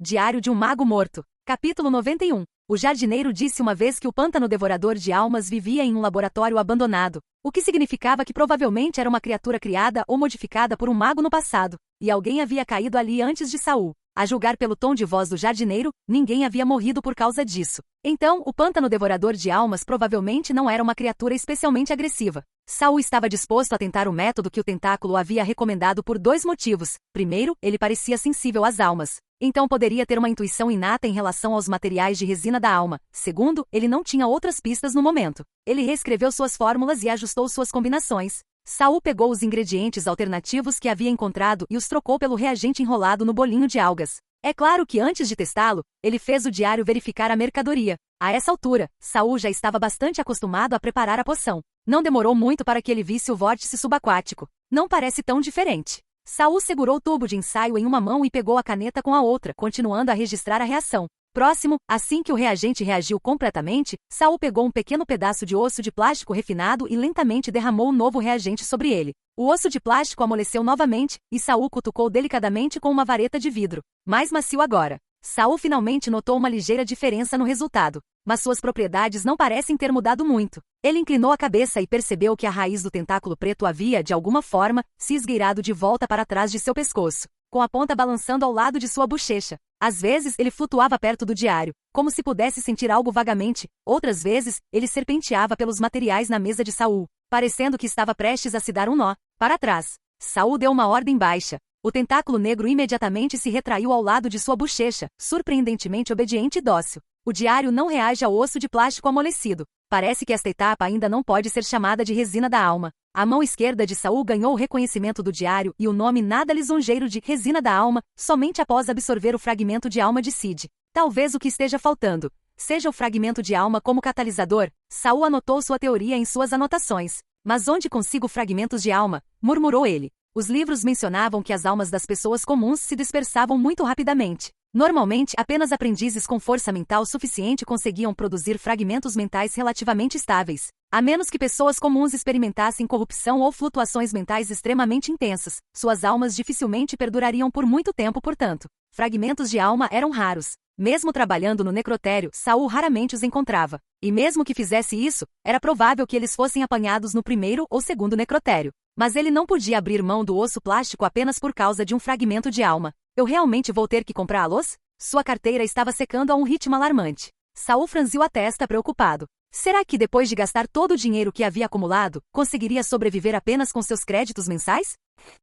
Diário de um Mago Morto. Capítulo 91. O jardineiro disse uma vez que o pântano devorador de almas vivia em um laboratório abandonado, o que significava que provavelmente era uma criatura criada ou modificada por um mago no passado, e alguém havia caído ali antes de Saul. A julgar pelo tom de voz do jardineiro, ninguém havia morrido por causa disso. Então, o pântano devorador de almas provavelmente não era uma criatura especialmente agressiva. Saul estava disposto a tentar o método que o tentáculo havia recomendado por 2 motivos. Primeiro, ele parecia sensível às almas. Então poderia ter uma intuição inata em relação aos materiais de resina da alma. Segundo, ele não tinha outras pistas no momento. Ele reescreveu suas fórmulas e ajustou suas combinações. Saul pegou os ingredientes alternativos que havia encontrado e os trocou pelo reagente enrolado no bolinho de algas. É claro que antes de testá-lo, ele fez o diário verificar a mercadoria. A essa altura, Saul já estava bastante acostumado a preparar a poção. Não demorou muito para que ele visse o vórtice subaquático. Não parece tão diferente. Saul segurou o tubo de ensaio em uma mão e pegou a caneta com a outra, continuando a registrar a reação. Próximo, assim que o reagente reagiu completamente, Saul pegou um pequeno pedaço de osso de plástico refinado e lentamente derramou o novo reagente sobre ele. O osso de plástico amoleceu novamente, e Saul cutucou delicadamente com uma vareta de vidro. Mais macio agora. Saul finalmente notou uma ligeira diferença no resultado, mas suas propriedades não parecem ter mudado muito. Ele inclinou a cabeça e percebeu que a raiz do tentáculo preto havia, de alguma forma, se esgueirado de volta para trás de seu pescoço, com a ponta balançando ao lado de sua bochecha. Às vezes, ele flutuava perto do diário, como se pudesse sentir algo vagamente. Outras vezes, ele serpenteava pelos materiais na mesa de Saul, parecendo que estava prestes a se dar um nó. Para trás. Saul deu uma ordem baixa. O tentáculo negro imediatamente se retraiu ao lado de sua bochecha, surpreendentemente obediente e dócil. O diário não reage ao osso de plástico amolecido. Parece que esta etapa ainda não pode ser chamada de resina da alma. A mão esquerda de Saul ganhou o reconhecimento do diário e o nome nada lisonjeiro de resina da alma, somente após absorver o fragmento de alma de Sid. Talvez o que esteja faltando seja o fragmento de alma como catalisador. Saul anotou sua teoria em suas anotações. Mas onde consigo fragmentos de alma? Murmurou ele. Os livros mencionavam que as almas das pessoas comuns se dispersavam muito rapidamente. Normalmente, apenas aprendizes com força mental suficiente conseguiam produzir fragmentos mentais relativamente estáveis. A menos que pessoas comuns experimentassem corrupção ou flutuações mentais extremamente intensas, suas almas dificilmente perdurariam por muito tempo, portanto. Fragmentos de alma eram raros. Mesmo trabalhando no necrotério, Saul raramente os encontrava. E mesmo que fizesse isso, era provável que eles fossem apanhados no primeiro ou segundo necrotério. Mas ele não podia abrir mão do osso plástico apenas por causa de um fragmento de alma. Eu realmente vou ter que comprá-los? Sua carteira estava secando a um ritmo alarmante. Saul franziu a testa preocupado. Será que depois de gastar todo o dinheiro que havia acumulado, conseguiria sobreviver apenas com seus créditos mensais?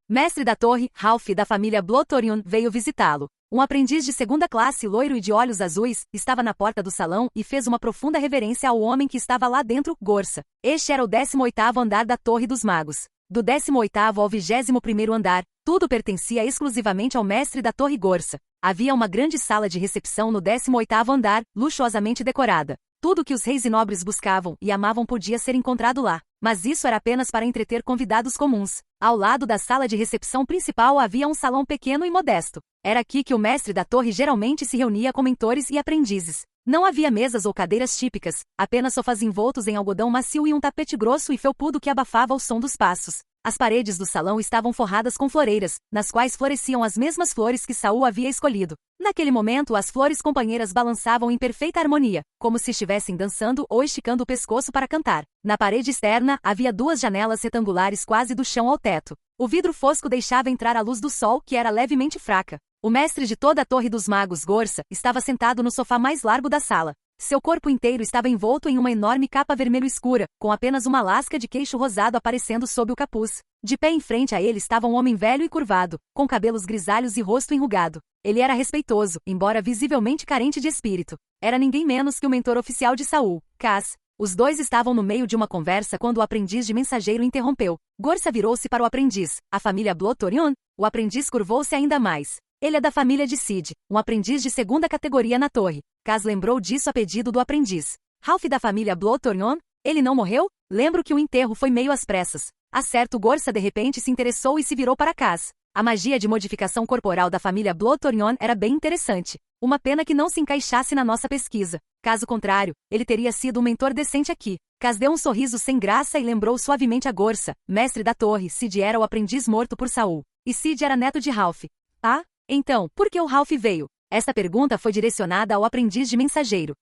Mestre da torre, Ralph da família Blotorion, veio visitá-lo. Um aprendiz de segunda classe, loiro e de olhos azuis, estava na porta do salão e fez uma profunda reverência ao homem que estava lá dentro, Gorsa. Este era o 18º andar da Torre dos Magos. Do 18º ao 21º andar, tudo pertencia exclusivamente ao mestre da Torre Gorsa. Havia uma grande sala de recepção no 18º andar, luxuosamente decorada. Tudo que os reis e nobres buscavam e amavam podia ser encontrado lá, mas isso era apenas para entreter convidados comuns. Ao lado da sala de recepção principal havia um salão pequeno e modesto. Era aqui que o mestre da torre geralmente se reunia com mentores e aprendizes. Não havia mesas ou cadeiras típicas, apenas sofás envoltos em algodão macio e um tapete grosso e felpudo que abafava o som dos passos. As paredes do salão estavam forradas com floreiras, nas quais floresciam as mesmas flores que Saul havia escolhido. Naquele momento, as flores companheiras balançavam em perfeita harmonia, como se estivessem dançando ou esticando o pescoço para cantar. Na parede externa, havia 2 janelas retangulares quase do chão ao teto. O vidro fosco deixava entrar a luz do sol, que era levemente fraca. O mestre de toda a Torre dos Magos, Gorsa, estava sentado no sofá mais largo da sala. Seu corpo inteiro estava envolto em uma enorme capa vermelho escura, com apenas uma lasca de queixo rosado aparecendo sob o capuz. De pé em frente a ele estava um homem velho e curvado, com cabelos grisalhos e rosto enrugado. Ele era respeitoso, embora visivelmente carente de espírito. Era ninguém menos que o mentor oficial de Saul, Cas. Os dois estavam no meio de uma conversa quando o aprendiz de mensageiro interrompeu. Gorsa virou-se para o aprendiz. A família Blotorion? O aprendiz curvou-se ainda mais. Ele é da família de Sid, um aprendiz de segunda categoria na torre. Cas lembrou disso a pedido do aprendiz. Ralph da família Blotorion? Ele não morreu? Lembro que o enterro foi meio às pressas. A certo, Gorsa de repente se interessou e se virou para Cas. A magia de modificação corporal da família Blotorion era bem interessante. Uma pena que não se encaixasse na nossa pesquisa. Caso contrário, ele teria sido um mentor decente aqui. Cas deu um sorriso sem graça e lembrou suavemente a Gorsa. Mestre da torre, Sid era o aprendiz morto por Saul. E Sid era neto de Ralph. Ah? Então, por que o Ralph veio? Essa pergunta foi direcionada ao aprendiz de mensageiro.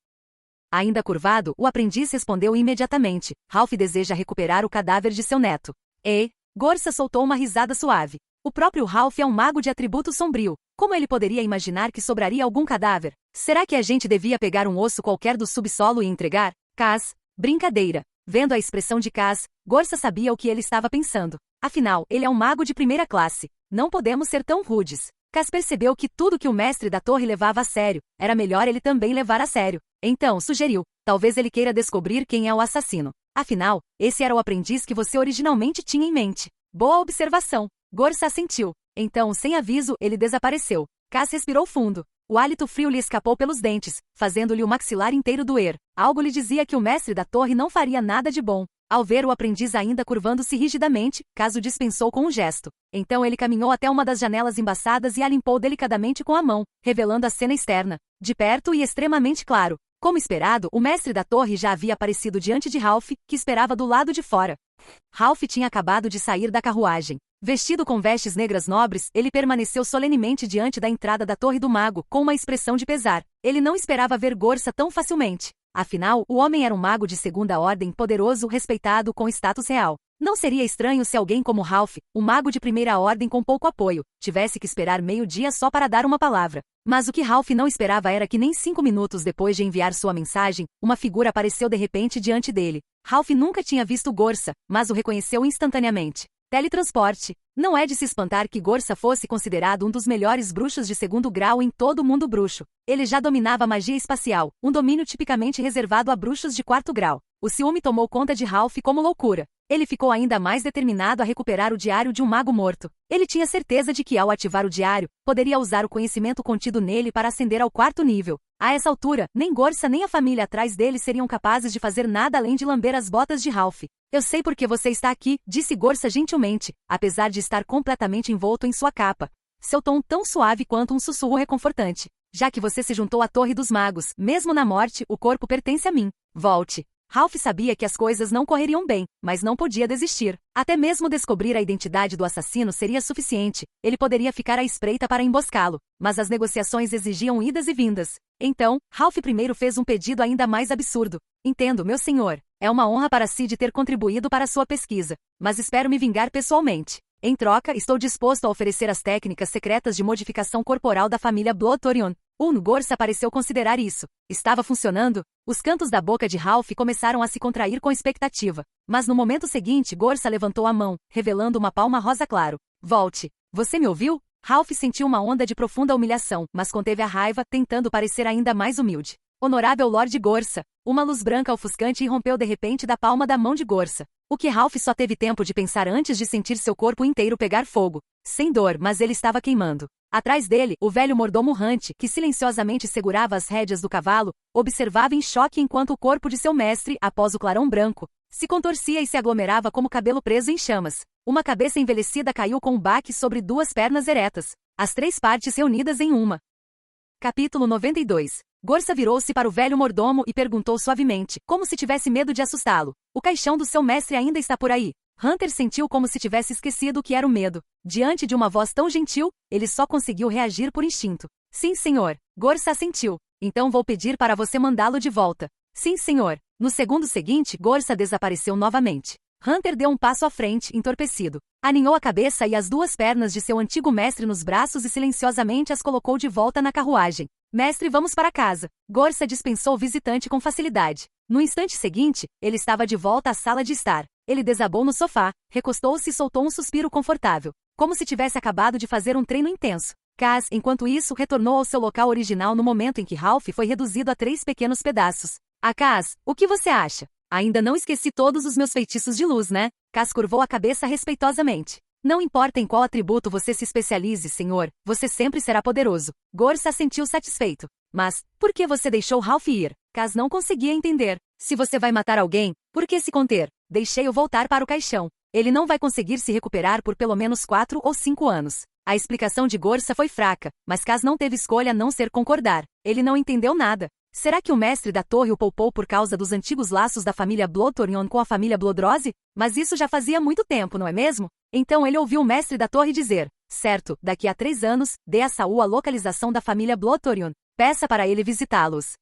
Ainda curvado, o aprendiz respondeu imediatamente: Ralph deseja recuperar o cadáver de seu neto. Gorsa soltou uma risada suave. O próprio Ralph é um mago de atributo sombrio. Como ele poderia imaginar que sobraria algum cadáver? Será que a gente devia pegar um osso qualquer do subsolo e entregar? Kaz, brincadeira. Vendo a expressão de Kaz, Gorsa sabia o que ele estava pensando. Afinal, ele é um mago de primeira classe. Não podemos ser tão rudes. Kaz percebeu que tudo que o mestre da torre levava a sério, era melhor ele também levar a sério. Então, sugeriu, talvez ele queira descobrir quem é o assassino. Afinal, esse era o aprendiz que você originalmente tinha em mente. Boa observação. Gorsa assentiu. Então, sem aviso, ele desapareceu. Kaz respirou fundo. O hálito frio lhe escapou pelos dentes, fazendo-lhe o maxilar inteiro doer. Algo lhe dizia que o mestre da torre não faria nada de bom. Ao ver o aprendiz ainda curvando-se rigidamente, Kaz o dispensou com um gesto. Então ele caminhou até uma das janelas embaçadas e a limpou delicadamente com a mão, revelando a cena externa. De perto e extremamente claro. Como esperado, o mestre da torre já havia aparecido diante de Ralph, que esperava do lado de fora. Ralph tinha acabado de sair da carruagem. Vestido com vestes negras nobres, ele permaneceu solenemente diante da entrada da Torre do Mago, com uma expressão de pesar. Ele não esperava ver Gorsa tão facilmente. Afinal, o homem era um mago de segunda ordem poderoso, respeitado, com status real. Não seria estranho se alguém como Ralph, um mago de primeira ordem com pouco apoio, tivesse que esperar meio-dia só para dar uma palavra. Mas o que Ralph não esperava era que nem 5 minutos depois de enviar sua mensagem, uma figura apareceu de repente diante dele. Ralph nunca tinha visto Gorsa, mas o reconheceu instantaneamente. Teletransporte. Não é de se espantar que Gorsa fosse considerado um dos melhores bruxos de segundo grau em todo o mundo bruxo. Ele já dominava a magia espacial, um domínio tipicamente reservado a bruxos de 4º grau. O ciúme tomou conta de Ralph como loucura. Ele ficou ainda mais determinado a recuperar o diário de um mago morto. Ele tinha certeza de que, ao ativar o diário, poderia usar o conhecimento contido nele para ascender ao 4º nível. A essa altura, nem Gorsa nem a família atrás dele seriam capazes de fazer nada além de lamber as botas de Ralph. Eu sei por que você está aqui, disse Gorsa gentilmente, apesar de estar completamente envolto em sua capa. Seu tom tão suave quanto um sussurro reconfortante. Já que você se juntou à Torre dos Magos, mesmo na morte, o corpo pertence a mim. Volte. Ralph sabia que as coisas não correriam bem, mas não podia desistir. Até mesmo descobrir a identidade do assassino seria suficiente. Ele poderia ficar à espreita para emboscá-lo, mas as negociações exigiam idas e vindas. Então, Ralph primeiro fez um pedido ainda mais absurdo. Entendo, meu senhor. É uma honra para si de ter contribuído para sua pesquisa, mas espero me vingar pessoalmente. Em troca, estou disposto a oferecer as técnicas secretas de modificação corporal da família Blood-Torion. Gorsa pareceu considerar isso. Estava funcionando? Os cantos da boca de Ralph começaram a se contrair com expectativa. Mas no momento seguinte, Gorsa levantou a mão, revelando uma palma rosa claro. Volte. Você me ouviu? Ralph sentiu uma onda de profunda humilhação, mas conteve a raiva, tentando parecer ainda mais humilde. Honorável Lord Gorsa. Uma luz branca ofuscante irrompeu de repente da palma da mão de Gorsa. O que Ralph só teve tempo de pensar antes de sentir seu corpo inteiro pegar fogo. Sem dor, mas ele estava queimando. Atrás dele, o velho mordomo Hunt, que silenciosamente segurava as rédeas do cavalo, observava em choque enquanto o corpo de seu mestre, após o clarão branco, se contorcia e se aglomerava como cabelo preso em chamas. Uma cabeça envelhecida caiu com um baque sobre 2 pernas eretas, as 3 partes reunidas em uma. Capítulo 92. Gorsa virou-se para o velho mordomo e perguntou suavemente, como se tivesse medo de assustá-lo. O caixão do seu mestre ainda está por aí. Hunter sentiu como se tivesse esquecido o que era o medo. Diante de uma voz tão gentil, ele só conseguiu reagir por instinto. Sim, senhor. Gorsa assentiu. Então vou pedir para você mandá-lo de volta. Sim, senhor. No segundo seguinte, Gorsa desapareceu novamente. Hunter deu um passo à frente, entorpecido. Aninhou a cabeça e as 2 pernas de seu antigo mestre nos braços e silenciosamente as colocou de volta na carruagem. Mestre, vamos para casa. Gorsa dispensou o visitante com facilidade. No instante seguinte, ele estava de volta à sala de estar. Ele desabou no sofá, recostou-se e soltou um suspiro confortável, como se tivesse acabado de fazer um treino intenso. Kaz, enquanto isso, retornou ao seu local original no momento em que Ralph foi reduzido a 3 pequenos pedaços. Kaz, o que você acha? Ainda não esqueci todos os meus feitiços de luz, né? Kaz curvou a cabeça respeitosamente. Não importa em qual atributo você se especialize, senhor, você sempre será poderoso. Gorsa assentiu satisfeito. Mas, por que você deixou Ralph ir? Kaz não conseguia entender. Se você vai matar alguém, por que se conter? Deixei-o voltar para o caixão. Ele não vai conseguir se recuperar por pelo menos 4 ou 5 anos. A explicação de Gorsa foi fraca, mas Kaz não teve escolha a não ser concordar. Ele não entendeu nada. Será que o mestre da torre o poupou por causa dos antigos laços da família Blood-Torion com a família Bloodrose? Mas isso já fazia muito tempo, não é mesmo? Então ele ouviu o mestre da torre dizer, Certo, daqui a 3 anos, dê a Saul a localização da família Blotorion. Peça para ele visitá-los.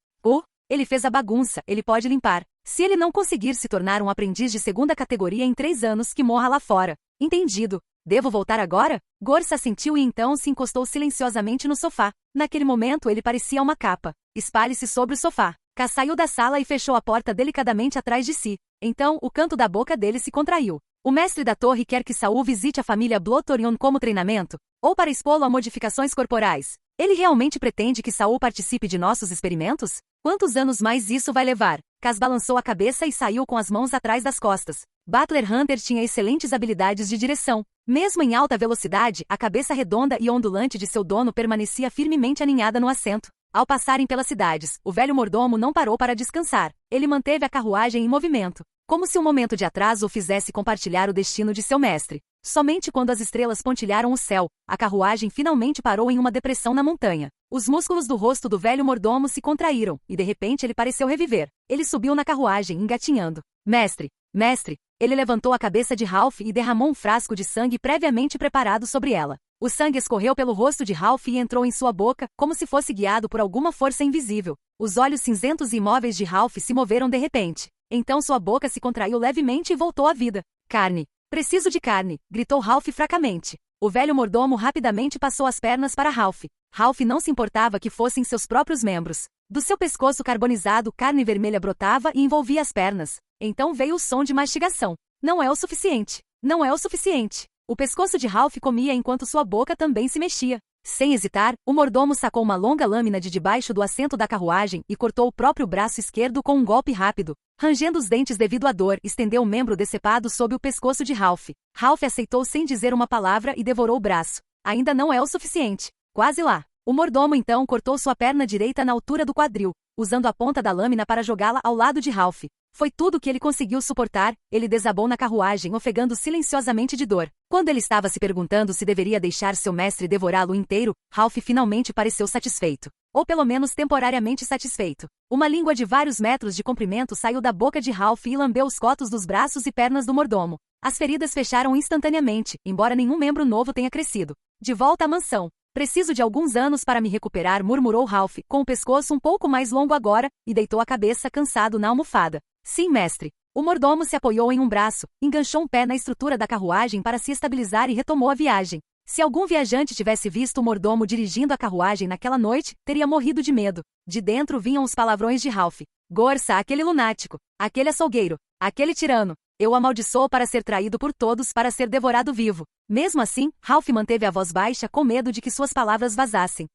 Ele fez a bagunça, ele pode limpar. Se ele não conseguir se tornar um aprendiz de segunda categoria em 3 anos, que morra lá fora. Entendido. Devo voltar agora? Gorsa assentiu e então se encostou silenciosamente no sofá. Naquele momento ele parecia uma capa. Espalhe-se sobre o sofá. K saiu da sala e fechou a porta delicadamente atrás de si. Então, o canto da boca dele se contraiu. O mestre da torre quer que Saul visite a família Blotorion como treinamento? Ou para expô-lo a modificações corporais? Ele realmente pretende que Saul participe de nossos experimentos? Quantos anos mais isso vai levar? Cas balançou a cabeça e saiu com as mãos atrás das costas. Butler Hunter tinha excelentes habilidades de direção. Mesmo em alta velocidade, a cabeça redonda e ondulante de seu dono permanecia firmemente aninhada no assento. Ao passarem pelas cidades, o velho mordomo não parou para descansar. Ele manteve a carruagem em movimento, como se um momento de atraso o fizesse compartilhar o destino de seu mestre. Somente quando as estrelas pontilharam o céu, a carruagem finalmente parou em uma depressão na montanha. Os músculos do rosto do velho mordomo se contraíram, e de repente ele pareceu reviver. Ele subiu na carruagem, engatinhando. Mestre! Mestre! Ele levantou a cabeça de Ralph e derramou um frasco de sangue previamente preparado sobre ela. O sangue escorreu pelo rosto de Ralph e entrou em sua boca, como se fosse guiado por alguma força invisível. Os olhos cinzentos e imóveis de Ralph se moveram de repente. Então sua boca se contraiu levemente e voltou à vida. Carne! Preciso de carne! Gritou Ralph fracamente. O velho mordomo rapidamente passou as pernas para Ralph. Ralph não se importava que fossem seus próprios membros. Do seu pescoço carbonizado, carne vermelha brotava e envolvia as pernas. Então veio o som de mastigação. Não é o suficiente. Não é o suficiente. O pescoço de Ralph comia enquanto sua boca também se mexia. Sem hesitar, o mordomo sacou uma longa lâmina de debaixo do assento da carruagem e cortou o próprio braço esquerdo com um golpe rápido. Rangendo os dentes devido à dor, estendeu o membro decepado sob o pescoço de Ralph. Ralph aceitou sem dizer uma palavra e devorou o braço. Ainda não é o suficiente. Quase lá. O mordomo então cortou sua perna direita na altura do quadril, usando a ponta da lâmina para jogá-la ao lado de Ralph. Foi tudo o que ele conseguiu suportar. Ele desabou na carruagem, ofegando silenciosamente de dor. Quando ele estava se perguntando se deveria deixar seu mestre devorá-lo inteiro, Ralph finalmente pareceu satisfeito. Ou pelo menos temporariamente satisfeito. Uma língua de vários metros de comprimento saiu da boca de Ralph e lambeu os cotos dos braços e pernas do mordomo. As feridas fecharam instantaneamente, embora nenhum membro novo tenha crescido. De volta à mansão. Preciso de alguns anos para me recuperar, murmurou Ralph, com o pescoço um pouco mais longo agora, e deitou a cabeça cansado na almofada. Sim, mestre. O mordomo se apoiou em um braço, enganchou um pé na estrutura da carruagem para se estabilizar e retomou a viagem. Se algum viajante tivesse visto o mordomo dirigindo a carruagem naquela noite, teria morrido de medo. De dentro vinham os palavrões de Ralph. Gorsa, aquele lunático, aquele açougueiro, aquele tirano. Eu o amaldiçoo para ser traído por todos, para ser devorado vivo. Mesmo assim, Ralph manteve a voz baixa com medo de que suas palavras vazassem.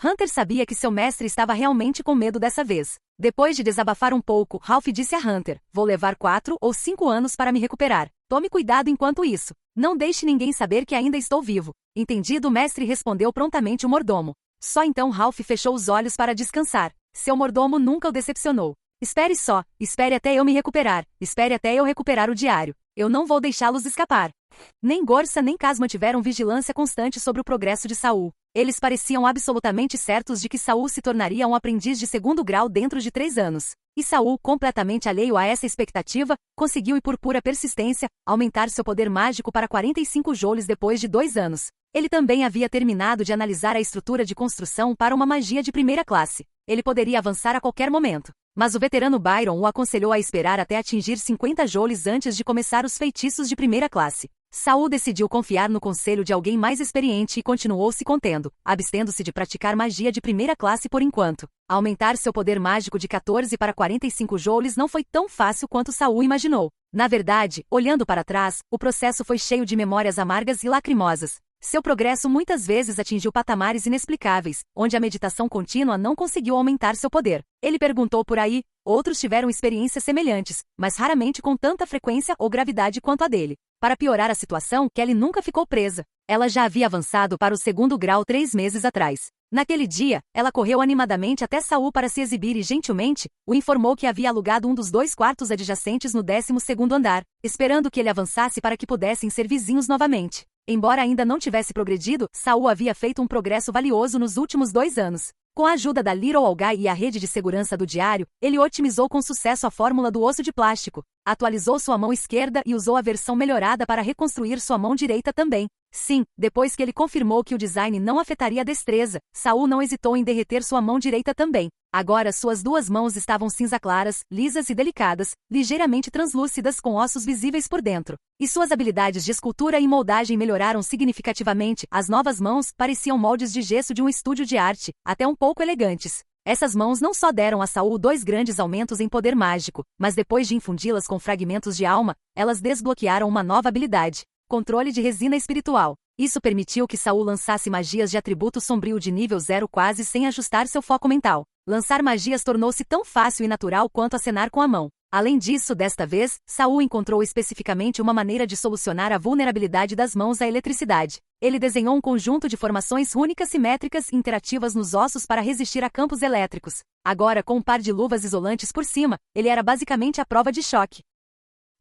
Hunter sabia que seu mestre estava realmente com medo dessa vez. Depois de desabafar um pouco, Ralph disse a Hunter, vou levar 4 ou 5 anos para me recuperar. Tome cuidado enquanto isso. Não deixe ninguém saber que ainda estou vivo. Entendido, o mestre respondeu prontamente o mordomo. Só então Ralph fechou os olhos para descansar. Seu mordomo nunca o decepcionou. Espere só, espere até eu me recuperar, espere até eu recuperar o diário. Eu não vou deixá-los escapar. Nem Gorsa nem Cas mantiveram vigilância constante sobre o progresso de Saul. Eles pareciam absolutamente certos de que Saul se tornaria um aprendiz de segundo grau dentro de 3 anos. E Saul, completamente alheio a essa expectativa, conseguiu e por pura persistência, aumentar seu poder mágico para 45 joules depois de 2 anos. Ele também havia terminado de analisar a estrutura de construção para uma magia de primeira classe. Ele poderia avançar a qualquer momento. Mas o veterano Byron o aconselhou a esperar até atingir 50 joules antes de começar os feitiços de primeira classe. Saul decidiu confiar no conselho de alguém mais experiente e continuou se contendo, abstendo-se de praticar magia de primeira classe por enquanto. Aumentar seu poder mágico de 14 para 45 joules não foi tão fácil quanto Saul imaginou. Na verdade, olhando para trás, o processo foi cheio de memórias amargas e lacrimosas. Seu progresso muitas vezes atingiu patamares inexplicáveis, onde a meditação contínua não conseguiu aumentar seu poder. Ele perguntou por aí, outros tiveram experiências semelhantes, mas raramente com tanta frequência ou gravidade quanto a dele. Para piorar a situação, Kelly nunca ficou presa. Ela já havia avançado para o segundo grau 3 meses atrás. Naquele dia, ela correu animadamente até Saul para se exibir e gentilmente, o informou que havia alugado um dos 2 quartos adjacentes no 12º andar, esperando que ele avançasse para que pudessem ser vizinhos novamente. Embora ainda não tivesse progredido, Saul havia feito um progresso valioso nos últimos 2 anos. Com a ajuda da Little All Guy e a rede de segurança do diário, ele otimizou com sucesso a fórmula do osso de plástico. atualizou sua mão esquerda e usou a versão melhorada para reconstruir sua mão direita também. Sim, depois que ele confirmou que o design não afetaria a destreza, Saul não hesitou em derreter sua mão direita também. Agora suas duas mãos estavam cinza claras, lisas e delicadas, ligeiramente translúcidas com ossos visíveis por dentro. E suas habilidades de escultura e moldagem melhoraram significativamente. As novas mãos pareciam moldes de gesso de um estúdio de arte, até um pouco elegantes. Essas mãos não só deram a Saul 2 grandes aumentos em poder mágico, mas depois de infundi-las com fragmentos de alma, elas desbloquearam uma nova habilidade: controle de resina espiritual. Isso permitiu que Saul lançasse magias de atributo sombrio de nível 0 quase sem ajustar seu foco mental. Lançar magias tornou-se tão fácil e natural quanto acenar com a mão. Além disso, desta vez, Saul encontrou especificamente uma maneira de solucionar a vulnerabilidade das mãos à eletricidade. Ele desenhou um conjunto de formações rúnicas simétricas interativas nos ossos para resistir a campos elétricos. Agora, com um par de luvas isolantes por cima, ele era basicamente a prova de choque.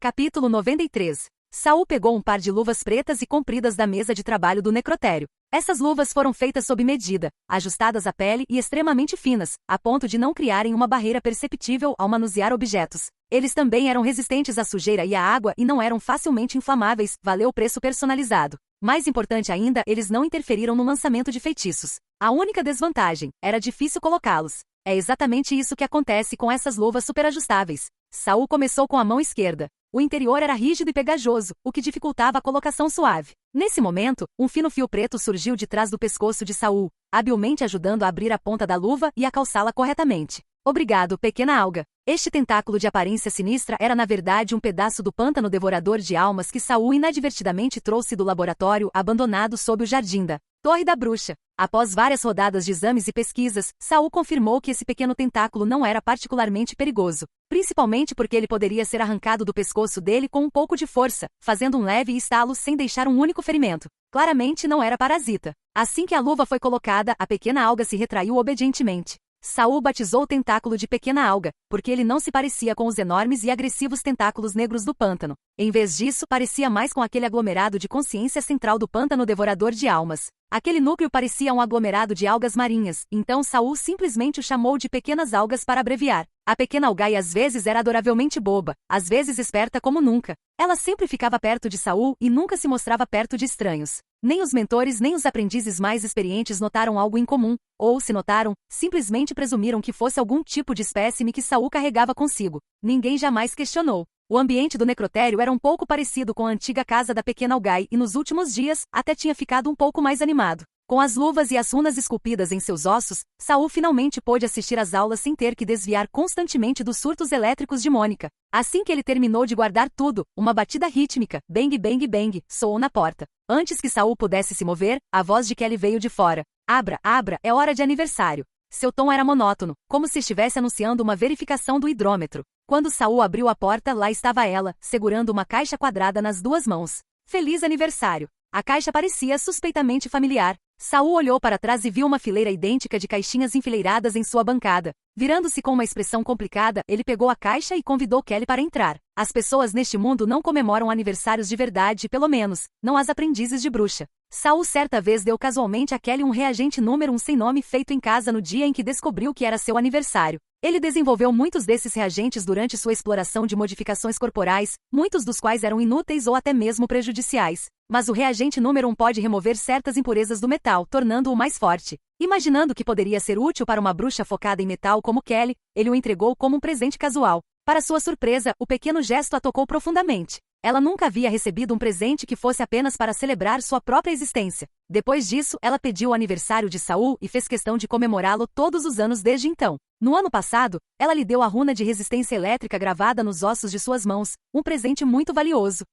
Capítulo 93. Saul pegou um par de luvas pretas e compridas da mesa de trabalho do necrotério. Essas luvas foram feitas sob medida, ajustadas à pele e extremamente finas, a ponto de não criarem uma barreira perceptível ao manusear objetos. Eles também eram resistentes à sujeira e à água e não eram facilmente inflamáveis, valeu o preço personalizado. Mais importante ainda, eles não interferiram no lançamento de feitiços. A única desvantagem era difícil colocá-los. É exatamente isso que acontece com essas luvas superajustáveis. Saul começou com a mão esquerda. O interior era rígido e pegajoso, o que dificultava a colocação suave. Nesse momento, um fino fio preto surgiu de trás do pescoço de Saul, habilmente ajudando a abrir a ponta da luva e a calçá-la corretamente. Obrigado, pequena alga. Este tentáculo de aparência sinistra era na verdade um pedaço do pântano devorador de almas que Saul inadvertidamente trouxe do laboratório abandonado sob o jardim da Torre da Bruxa. Após várias rodadas de exames e pesquisas, Saul confirmou que esse pequeno tentáculo não era particularmente perigoso, principalmente porque ele poderia ser arrancado do pescoço dele com um pouco de força, fazendo um leve estalo sem deixar um único ferimento. Claramente não era parasita. Assim que a luva foi colocada, a pequena alga se retraiu obedientemente. Saul batizou o tentáculo de pequena alga, porque ele não se parecia com os enormes e agressivos tentáculos negros do pântano. Em vez disso, parecia mais com aquele aglomerado de consciência central do pântano devorador de almas. Aquele núcleo parecia um aglomerado de algas marinhas, então Saul simplesmente o chamou de pequenas algas para abreviar. A pequena algaia às vezes era adoravelmente boba, às vezes esperta como nunca. Ela sempre ficava perto de Saul e nunca se mostrava perto de estranhos. Nem os mentores nem os aprendizes mais experientes notaram algo incomum, ou, se notaram, simplesmente presumiram que fosse algum tipo de espécime que Saul carregava consigo. Ninguém jamais questionou. O ambiente do necrotério era um pouco parecido com a antiga casa da pequena algaia e nos últimos dias, até tinha ficado um pouco mais animado. Com as luvas e as runas esculpidas em seus ossos, Saul finalmente pôde assistir às aulas sem ter que desviar constantemente dos surtos elétricos de Mônica. Assim que ele terminou de guardar tudo, uma batida rítmica, bang bang bang, soou na porta. Antes que Saul pudesse se mover, a voz de Kelly veio de fora. Abra, abra, é hora de aniversário. Seu tom era monótono, como se estivesse anunciando uma verificação do hidrômetro. Quando Saul abriu a porta, lá estava ela, segurando uma caixa quadrada nas duas mãos. Feliz aniversário! A caixa parecia suspeitamente familiar. Saul olhou para trás e viu uma fileira idêntica de caixinhas enfileiradas em sua bancada. Virando-se com uma expressão complicada, ele pegou a caixa e convidou Kelly para entrar. As pessoas neste mundo não comemoram aniversários de verdade, pelo menos, não as aprendizes de bruxa. Saul certa vez deu casualmente a Kelly um reagente número 1 sem nome feito em casa no dia em que descobriu que era seu aniversário. Ele desenvolveu muitos desses reagentes durante sua exploração de modificações corporais, muitos dos quais eram inúteis ou até mesmo prejudiciais. Mas o reagente número 1 pode remover certas impurezas do metal, tornando-o mais forte. Imaginando que poderia ser útil para uma bruxa focada em metal como Kelly, ele o entregou como um presente casual. Para sua surpresa, o pequeno gesto a tocou profundamente. Ela nunca havia recebido um presente que fosse apenas para celebrar sua própria existência. Depois disso, ela pediu o aniversário de Saul e fez questão de comemorá-lo todos os anos desde então. No ano passado, ela lhe deu a runa de resistência elétrica gravada nos ossos de suas mãos, um presente muito valioso.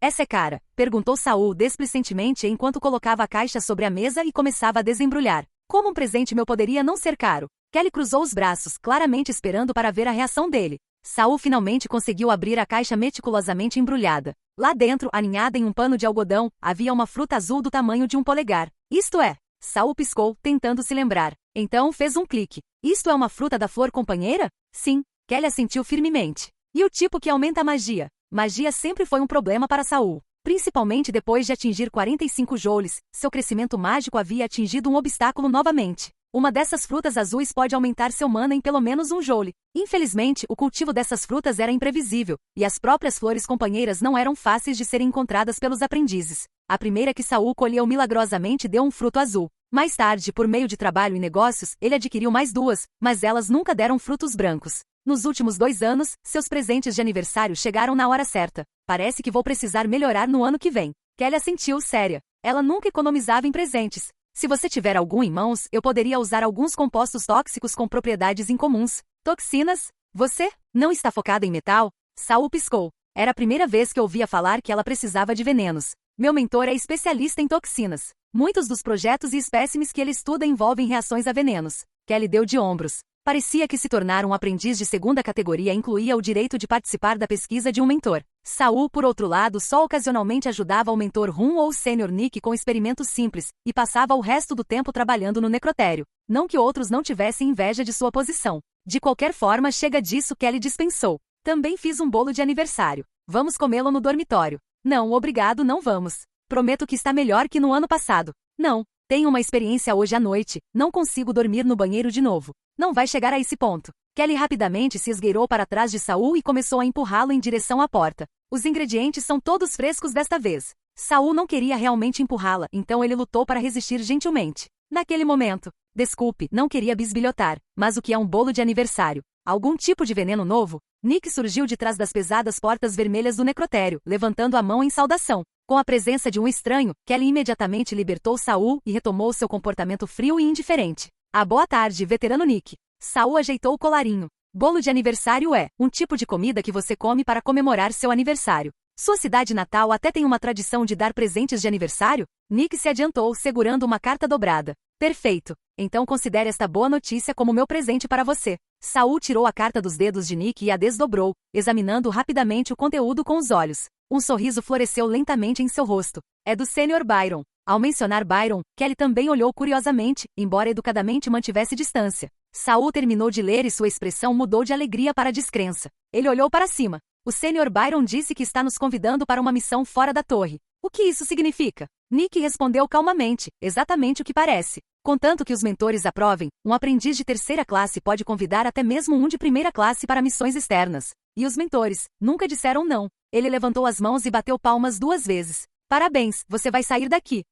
Essa é cara? Perguntou Saul desplicentemente enquanto colocava a caixa sobre a mesa e começava a desembrulhar. Como um presente meu poderia não ser caro? Kelly cruzou os braços, claramente esperando para ver a reação dele. Saul finalmente conseguiu abrir a caixa meticulosamente embrulhada. Lá dentro, aninhada em um pano de algodão, havia uma fruta azul do tamanho de um polegar. Isto é... Saul piscou, tentando se lembrar. Então fez um clique. Isto é uma fruta da flor companheira? Sim, Kelly assentiu firmemente. E o tipo que aumenta a magia? Magia sempre foi um problema para Saul. Principalmente depois de atingir 45 joules, seu crescimento mágico havia atingido um obstáculo novamente. Uma dessas frutas azuis pode aumentar seu mana em pelo menos 1 joule. Infelizmente, o cultivo dessas frutas era imprevisível, e as próprias flores companheiras não eram fáceis de serem encontradas pelos aprendizes. A primeira que Saul colheu milagrosamente deu um fruto azul. Mais tarde, por meio de trabalho e negócios, ele adquiriu mais 2, mas elas nunca deram frutos brancos. Nos últimos 2 anos, seus presentes de aniversário chegaram na hora certa. Parece que vou precisar melhorar no ano que vem. Kelly assentiu séria. Ela nunca economizava em presentes. Se você tiver algum em mãos, eu poderia usar alguns compostos tóxicos com propriedades incomuns. Toxinas? Você não está focada em metal? Saul piscou. Era a primeira vez que ouvia falar que ela precisava de venenos. Meu mentor é especialista em toxinas. Muitos dos projetos e espécimes que ele estuda envolvem reações a venenos. Kelly deu de ombros. Parecia que se tornar um aprendiz de segunda categoria incluía o direito de participar da pesquisa de um mentor. Saul, por outro lado, só ocasionalmente ajudava o mentor Rum ou o sênior Nick com experimentos simples, e passava o resto do tempo trabalhando no necrotério. Não que outros não tivessem inveja de sua posição. De qualquer forma, chega disso, Kelly dispensou. Também fiz um bolo de aniversário. Vamos comê-lo no dormitório. Não, obrigado, não vamos. Prometo que está melhor que no ano passado. Não, tenho uma experiência hoje à noite, não consigo dormir no banheiro de novo. Não vai chegar a esse ponto. Kelly rapidamente se esgueirou para trás de Saul e começou a empurrá-lo em direção à porta. Os ingredientes são todos frescos desta vez. Saul não queria realmente empurrá-la, então ele lutou para resistir gentilmente. Naquele momento, desculpe, não queria bisbilhotar, mas o que é um bolo de aniversário? Algum tipo de veneno novo? Nick surgiu de trás das pesadas portas vermelhas do necrotério, levantando a mão em saudação. Com a presença de um estranho, Kelly imediatamente libertou Saul e retomou seu comportamento frio e indiferente. Boa tarde, veterano Nick. Saul ajeitou o colarinho. Bolo de aniversário é um tipo de comida que você come para comemorar seu aniversário. Sua cidade natal até tem uma tradição de dar presentes de aniversário? Nick se adiantou, segurando uma carta dobrada. Perfeito. Então considere esta boa notícia como meu presente para você. Saul tirou a carta dos dedos de Nick e a desdobrou, examinando rapidamente o conteúdo com os olhos. Um sorriso floresceu lentamente em seu rosto. É do Sr. Byron. Ao mencionar Byron, Kelly também olhou curiosamente, embora educadamente mantivesse distância. Saul terminou de ler e sua expressão mudou de alegria para descrença. Ele olhou para cima. O Sr. Byron disse que está nos convidando para uma missão fora da torre. O que isso significa? Nick respondeu calmamente, exatamente o que parece. Contanto que os mentores aprovem, um aprendiz de terceira classe pode convidar até mesmo um de primeira classe para missões externas. E os mentores nunca disseram não. Ele levantou as mãos e bateu palmas 2 vezes. Parabéns, você vai sair daqui.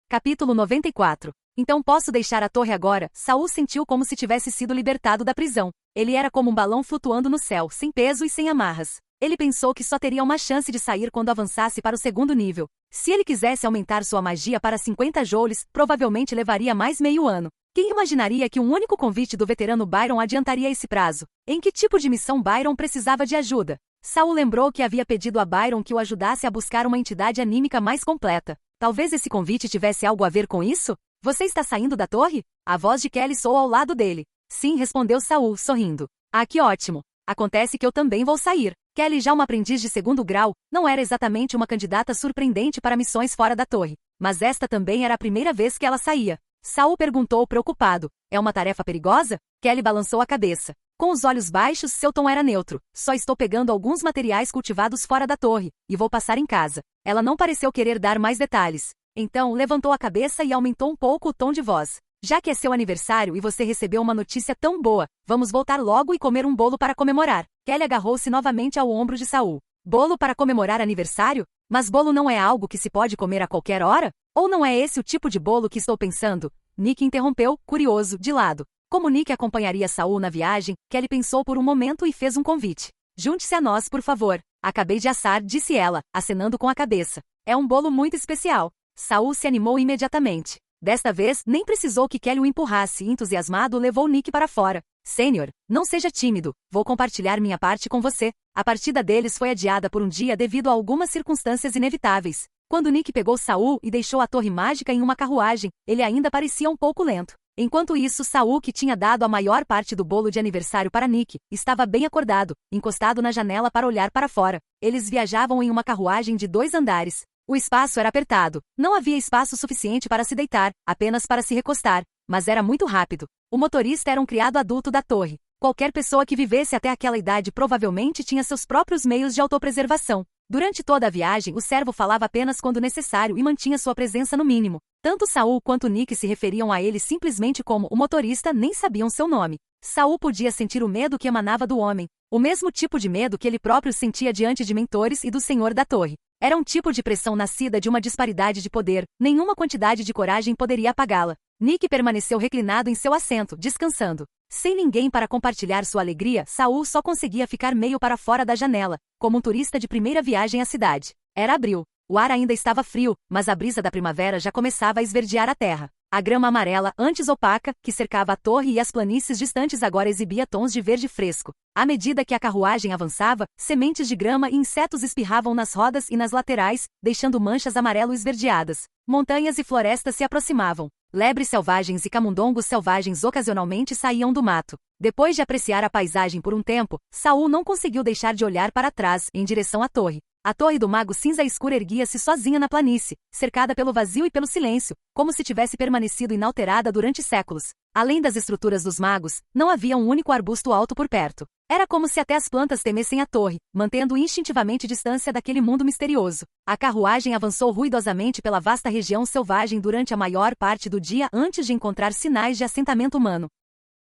Capítulo 94. Então posso deixar a torre agora? Saul sentiu como se tivesse sido libertado da prisão. Ele era como um balão flutuando no céu, sem peso e sem amarras. Ele pensou que só teria uma chance de sair quando avançasse para o 2º nível. Se ele quisesse aumentar sua magia para 50 joules, provavelmente levaria mais meio ano. Quem imaginaria que um único convite do veterano Byron adiantaria esse prazo? Em que tipo de missão Byron precisava de ajuda? Saul lembrou que havia pedido a Byron que o ajudasse a buscar uma entidade anímica mais completa. Talvez esse convite tivesse algo a ver com isso? Você está saindo da torre? A voz de Kelly soou ao lado dele. Sim, respondeu Saul, sorrindo. Ah, que ótimo. Acontece que eu também vou sair. Kelly, já uma aprendiz de 2º grau, não era exatamente uma candidata surpreendente para missões fora da torre. Mas esta também era a primeira vez que ela saía. Saul perguntou preocupado. É uma tarefa perigosa? Kelly balançou a cabeça. Com os olhos baixos, seu tom era neutro. Só estou pegando alguns materiais cultivados fora da torre, e vou passar em casa. Ela não pareceu querer dar mais detalhes. Então, levantou a cabeça e aumentou um pouco o tom de voz. Já que é seu aniversário e você recebeu uma notícia tão boa, vamos voltar logo e comer um bolo para comemorar. Kelly agarrou-se novamente ao ombro de Saul. Bolo para comemorar aniversário? Mas bolo não é algo que se pode comer a qualquer hora? Ou não é esse o tipo de bolo que estou pensando? Nick interrompeu, curioso, de lado. Como Nick acompanharia Saul na viagem, Kelly pensou por um momento e fez um convite. Junte-se a nós, por favor. Acabei de assar, disse ela, acenando com a cabeça. É um bolo muito especial. Saul se animou imediatamente. Desta vez, nem precisou que Kelly o empurrasse e, entusiasmado, levou Nick para fora. Sênior, não seja tímido, vou compartilhar minha parte com você. A partida deles foi adiada por um dia devido a algumas circunstâncias inevitáveis. Quando Nick pegou Saul e deixou a torre mágica em uma carruagem, ele ainda parecia um pouco lento. Enquanto isso, Saul, que tinha dado a maior parte do bolo de aniversário para Nick, estava bem acordado, encostado na janela para olhar para fora. Eles viajavam em uma carruagem de 2 andares. O espaço era apertado. Não havia espaço suficiente para se deitar, apenas para se recostar, mas era muito rápido. O motorista era um criado adulto da torre. Qualquer pessoa que vivesse até aquela idade provavelmente tinha seus próprios meios de autopreservação. Durante toda a viagem, o servo falava apenas quando necessário e mantinha sua presença no mínimo. Tanto Saul quanto Nick se referiam a ele simplesmente como o motorista, nem sabiam seu nome. Saul podia sentir o medo que emanava do homem, o mesmo tipo de medo que ele próprio sentia diante de mentores e do Senhor da Torre. Era um tipo de pressão nascida de uma disparidade de poder, nenhuma quantidade de coragem poderia apagá-la. Nick permaneceu reclinado em seu assento, descansando. Sem ninguém para compartilhar sua alegria, Saul só conseguia ficar meio para fora da janela, como um turista de primeira viagem à cidade. Era abril. O ar ainda estava frio, mas a brisa da primavera já começava a esverdear a terra. A grama amarela, antes opaca, que cercava a torre e as planícies distantes agora exibia tons de verde fresco. À medida que a carruagem avançava, sementes de grama e insetos espirravam nas rodas e nas laterais, deixando manchas amarelo-esverdeadas. Montanhas e florestas se aproximavam. Lebres selvagens e camundongos selvagens ocasionalmente saíam do mato. Depois de apreciar a paisagem por um tempo, Saul não conseguiu deixar de olhar para trás, em direção à torre. A torre do mago cinza escura erguia-se sozinha na planície, cercada pelo vazio e pelo silêncio, como se tivesse permanecido inalterada durante séculos. Além das estruturas dos magos, não havia um único arbusto alto por perto. Era como se até as plantas temessem a torre, mantendo instintivamente distância daquele mundo misterioso. A carruagem avançou ruidosamente pela vasta região selvagem durante a maior parte do dia antes de encontrar sinais de assentamento humano.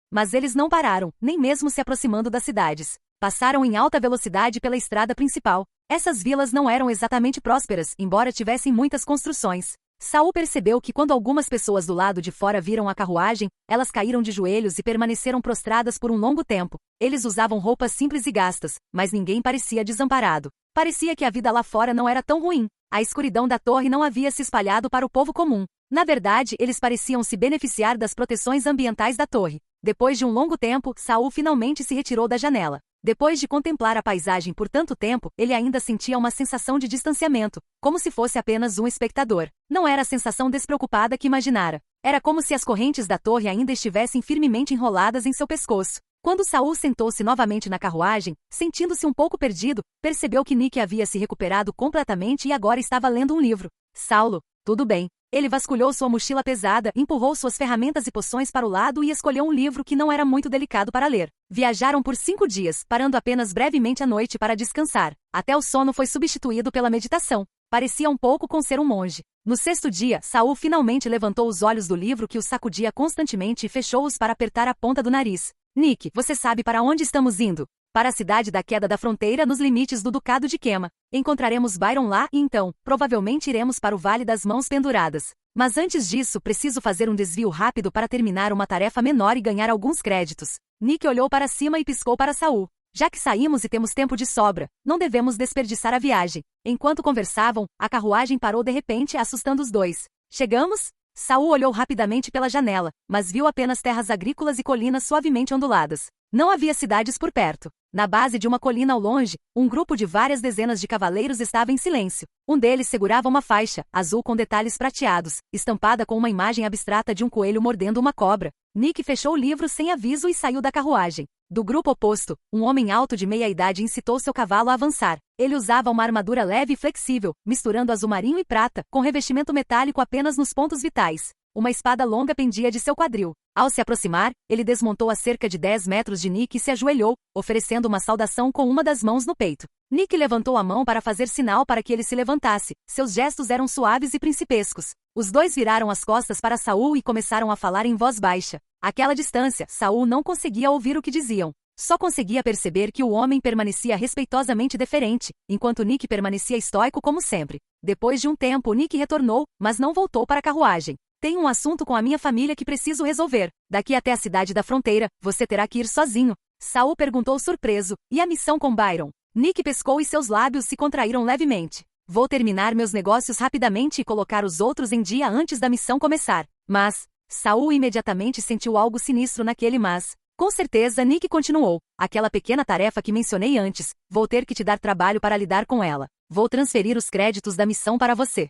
Mas eles não pararam, nem mesmo se aproximando das cidades. Passaram em alta velocidade pela estrada principal. Essas vilas não eram exatamente prósperas, embora tivessem muitas construções. Saul percebeu que quando algumas pessoas do lado de fora viram a carruagem, elas caíram de joelhos e permaneceram prostradas por um longo tempo. Eles usavam roupas simples e gastas, mas ninguém parecia desamparado. Parecia que a vida lá fora não era tão ruim. A escuridão da torre não havia se espalhado para o povo comum. Na verdade, eles pareciam se beneficiar das proteções ambientais da torre. Depois de um longo tempo, Saul finalmente se retirou da janela. Depois de contemplar a paisagem por tanto tempo, ele ainda sentia uma sensação de distanciamento, como se fosse apenas um espectador. Não era a sensação despreocupada que imaginara. Era como se as correntes da torre ainda estivessem firmemente enroladas em seu pescoço. Quando Saul sentou-se novamente na carruagem, sentindo-se um pouco perdido, percebeu que Nick havia se recuperado completamente e agora estava lendo um livro. Saulo, tudo bem. Ele vasculhou sua mochila pesada, empurrou suas ferramentas e poções para o lado e escolheu um livro que não era muito delicado para ler. Viajaram por 5 dias, parando apenas brevemente à noite para descansar. Até o sono foi substituído pela meditação. Parecia um pouco com ser um monge. No 6º dia, Saul finalmente levantou os olhos do livro que o sacudia constantemente e fechou-os para apertar a ponta do nariz. Nick, você sabe para onde estamos indo? Para a cidade da Queda da Fronteira nos limites do Ducado de Quema. Encontraremos Byron lá e então, provavelmente iremos para o Vale das Mãos Penduradas. Mas antes disso, preciso fazer um desvio rápido para terminar uma tarefa menor e ganhar alguns créditos. Nick olhou para cima e piscou para Saul. Já que saímos e temos tempo de sobra, não devemos desperdiçar a viagem. Enquanto conversavam, a carruagem parou de repente, assustando os dois. Chegamos? Saul olhou rapidamente pela janela, mas viu apenas terras agrícolas e colinas suavemente onduladas. Não havia cidades por perto. Na base de uma colina ao longe, um grupo de várias dezenas de cavaleiros estava em silêncio. Um deles segurava uma faixa, azul com detalhes prateados, estampada com uma imagem abstrata de um coelho mordendo uma cobra. Nick fechou o livro sem aviso e saiu da carruagem. Do grupo oposto, um homem alto de meia-idade incitou seu cavalo a avançar. Ele usava uma armadura leve e flexível, misturando azul marinho e prata, com revestimento metálico apenas nos pontos vitais. Uma espada longa pendia de seu quadril. Ao se aproximar, ele desmontou a cerca de 10 metros de Nick e se ajoelhou, oferecendo uma saudação com uma das mãos no peito. Nick levantou a mão para fazer sinal para que ele se levantasse. Seus gestos eram suaves e principescos. Os dois viraram as costas para Saul e começaram a falar em voz baixa. Àquela distância, Saul não conseguia ouvir o que diziam. Só conseguia perceber que o homem permanecia respeitosamente deferente, enquanto Nick permanecia estoico como sempre. Depois de um tempo, Nick retornou, mas não voltou para a carruagem. Tenho um assunto com a minha família que preciso resolver. Daqui até a cidade da fronteira, você terá que ir sozinho. Saul perguntou surpreso. E a missão com Byron? Nick pescou e seus lábios se contraíram levemente. Vou terminar meus negócios rapidamente e colocar os outros em dia antes da missão começar. Mas, Saul imediatamente sentiu algo sinistro naquele mas. Com certeza, Nick continuou. Aquela pequena tarefa que mencionei antes, vou ter que te dar trabalho para lidar com ela. Vou transferir os créditos da missão para você.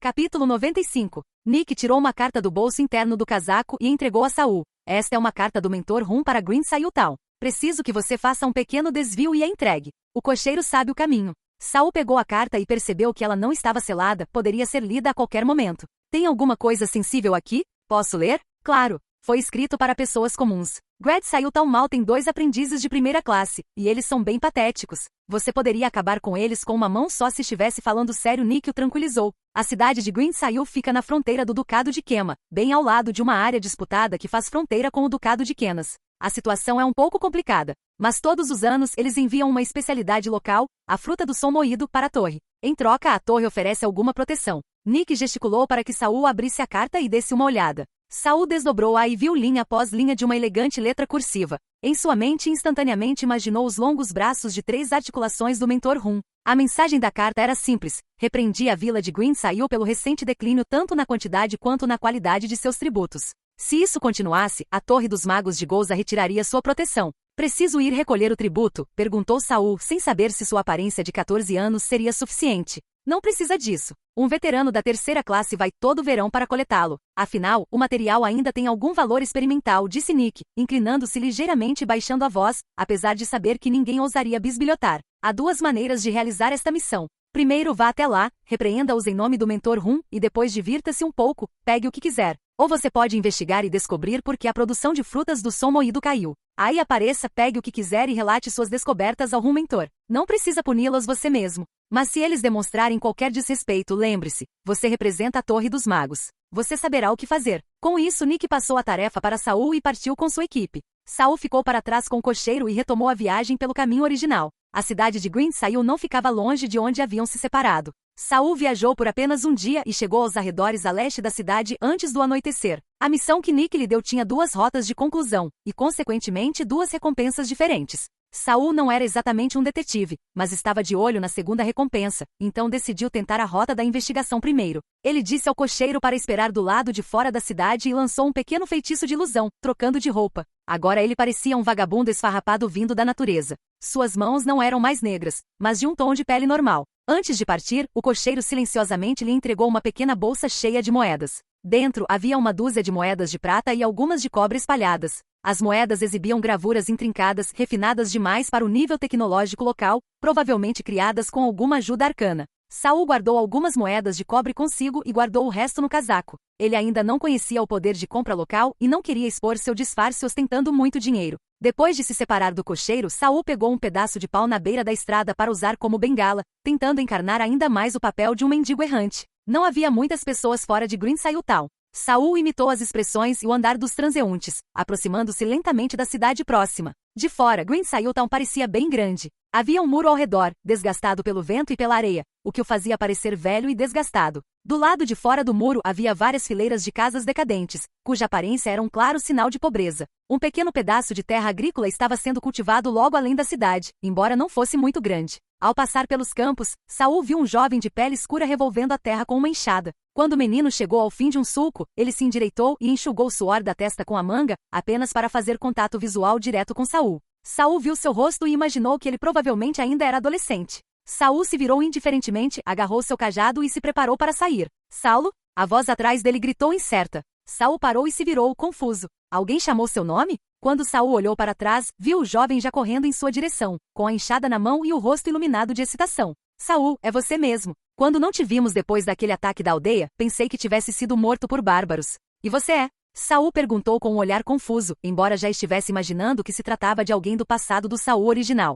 Capítulo 95. Nick tirou uma carta do bolso interno do casaco e entregou a Saul. Esta é uma carta do mentor Rum para Green Sayutao. Preciso que você faça um pequeno desvio e a entregue. O cocheiro sabe o caminho. Saul pegou a carta e percebeu que ela não estava selada, poderia ser lida a qualquer momento. Tem alguma coisa sensível aqui? Posso ler? Claro. Foi escrito para pessoas comuns. Grand Sayultown mal tem 2 aprendizes de primeira classe, e eles são bem patéticos. Você poderia acabar com eles com uma mão só se estivesse falando sério. Nick o tranquilizou. A cidade de Grand Sayul fica na fronteira do Ducado de Kema, bem ao lado de uma área disputada que faz fronteira com o Ducado de Kenas. A situação é um pouco complicada, mas todos os anos eles enviam uma especialidade local, a fruta do som moído, para a torre. Em troca, a torre oferece alguma proteção. Nick gesticulou para que Saul abrisse a carta e desse uma olhada. Saul desdobrou-a e viu linha após linha de uma elegante letra cursiva. Em sua mente instantaneamente imaginou os longos braços de 3 articulações do mentor Rum. A mensagem da carta era simples: repreendia a vila de Grand Sayul pelo recente declínio tanto na quantidade quanto na qualidade de seus tributos. Se isso continuasse, a Torre dos Magos de Gouza retiraria sua proteção. Preciso ir recolher o tributo? Perguntou Saul, sem saber se sua aparência de 14 anos seria suficiente. Não precisa disso. Um veterano da 3ª classe vai todo verão para coletá-lo. Afinal, o material ainda tem algum valor experimental, disse Nick, inclinando-se ligeiramente e baixando a voz, apesar de saber que ninguém ousaria bisbilhotar. Há 2 maneiras de realizar esta missão. Primeiro, vá até lá, repreenda-os em nome do mentor Rum, e depois divirta-se um pouco, pegue o que quiser. Ou você pode investigar e descobrir por que a produção de frutas do som moído caiu. Aí apareça, pegue o que quiser e relate suas descobertas ao Rum mentor. Não precisa puni-los você mesmo. Mas se eles demonstrarem qualquer desrespeito, lembre-se, você representa a Torre dos Magos. Você saberá o que fazer. Com isso, Nick passou a tarefa para Saul e partiu com sua equipe. Saul ficou para trás com o cocheiro e retomou a viagem pelo caminho original. A cidade de Grand Sayul não ficava longe de onde haviam se separado. Saul viajou por apenas um dia e chegou aos arredores a leste da cidade antes do anoitecer. A missão que Nick lhe deu tinha 2 rotas de conclusão, e consequentemente 2 recompensas diferentes. Saul não era exatamente um detetive, mas estava de olho na segunda recompensa, então decidiu tentar a rota da investigação primeiro. Ele disse ao cocheiro para esperar do lado de fora da cidade e lançou um pequeno feitiço de ilusão, trocando de roupa. Agora ele parecia um vagabundo esfarrapado vindo da natureza. Suas mãos não eram mais negras, mas de um tom de pele normal. Antes de partir, o cocheiro silenciosamente lhe entregou uma pequena bolsa cheia de moedas. Dentro havia uma dúzia de moedas de prata e algumas de cobre espalhadas. As moedas exibiam gravuras intrincadas, refinadas demais para o nível tecnológico local, provavelmente criadas com alguma ajuda arcana. Saul guardou algumas moedas de cobre consigo e guardou o resto no casaco. Ele ainda não conhecia o poder de compra local e não queria expor seu disfarce ostentando muito dinheiro. Depois de se separar do cocheiro, Saul pegou um pedaço de pau na beira da estrada para usar como bengala, tentando encarnar ainda mais o papel de um mendigo errante. Não havia muitas pessoas fora de Grand Sayultown. Saul imitou as expressões e o andar dos transeuntes, aproximando-se lentamente da cidade próxima. De fora, Grand Sayultown parecia bem grande. Havia um muro ao redor, desgastado pelo vento e pela areia, o que o fazia parecer velho e desgastado. Do lado de fora do muro havia várias fileiras de casas decadentes, cuja aparência era um claro sinal de pobreza. Um pequeno pedaço de terra agrícola estava sendo cultivado logo além da cidade, embora não fosse muito grande. Ao passar pelos campos, Saul viu um jovem de pele escura revolvendo a terra com uma enxada. Quando o menino chegou ao fim de um sulco, ele se endireitou e enxugou o suor da testa com a manga, apenas para fazer contato visual direto com Saul. Saul viu seu rosto e imaginou que ele provavelmente ainda era adolescente. Saul se virou indiferentemente, agarrou seu cajado e se preparou para sair. Saulo? A voz atrás dele gritou incerta. Saul parou e se virou, confuso. Alguém chamou seu nome? Quando Saul olhou para trás, viu o jovem já correndo em sua direção, com a enxada na mão e o rosto iluminado de excitação. Saul, é você mesmo. Quando não te vimos depois daquele ataque da aldeia, pensei que tivesse sido morto por bárbaros. E você é? Saul perguntou com um olhar confuso, embora já estivesse imaginando que se tratava de alguém do passado do Saul original.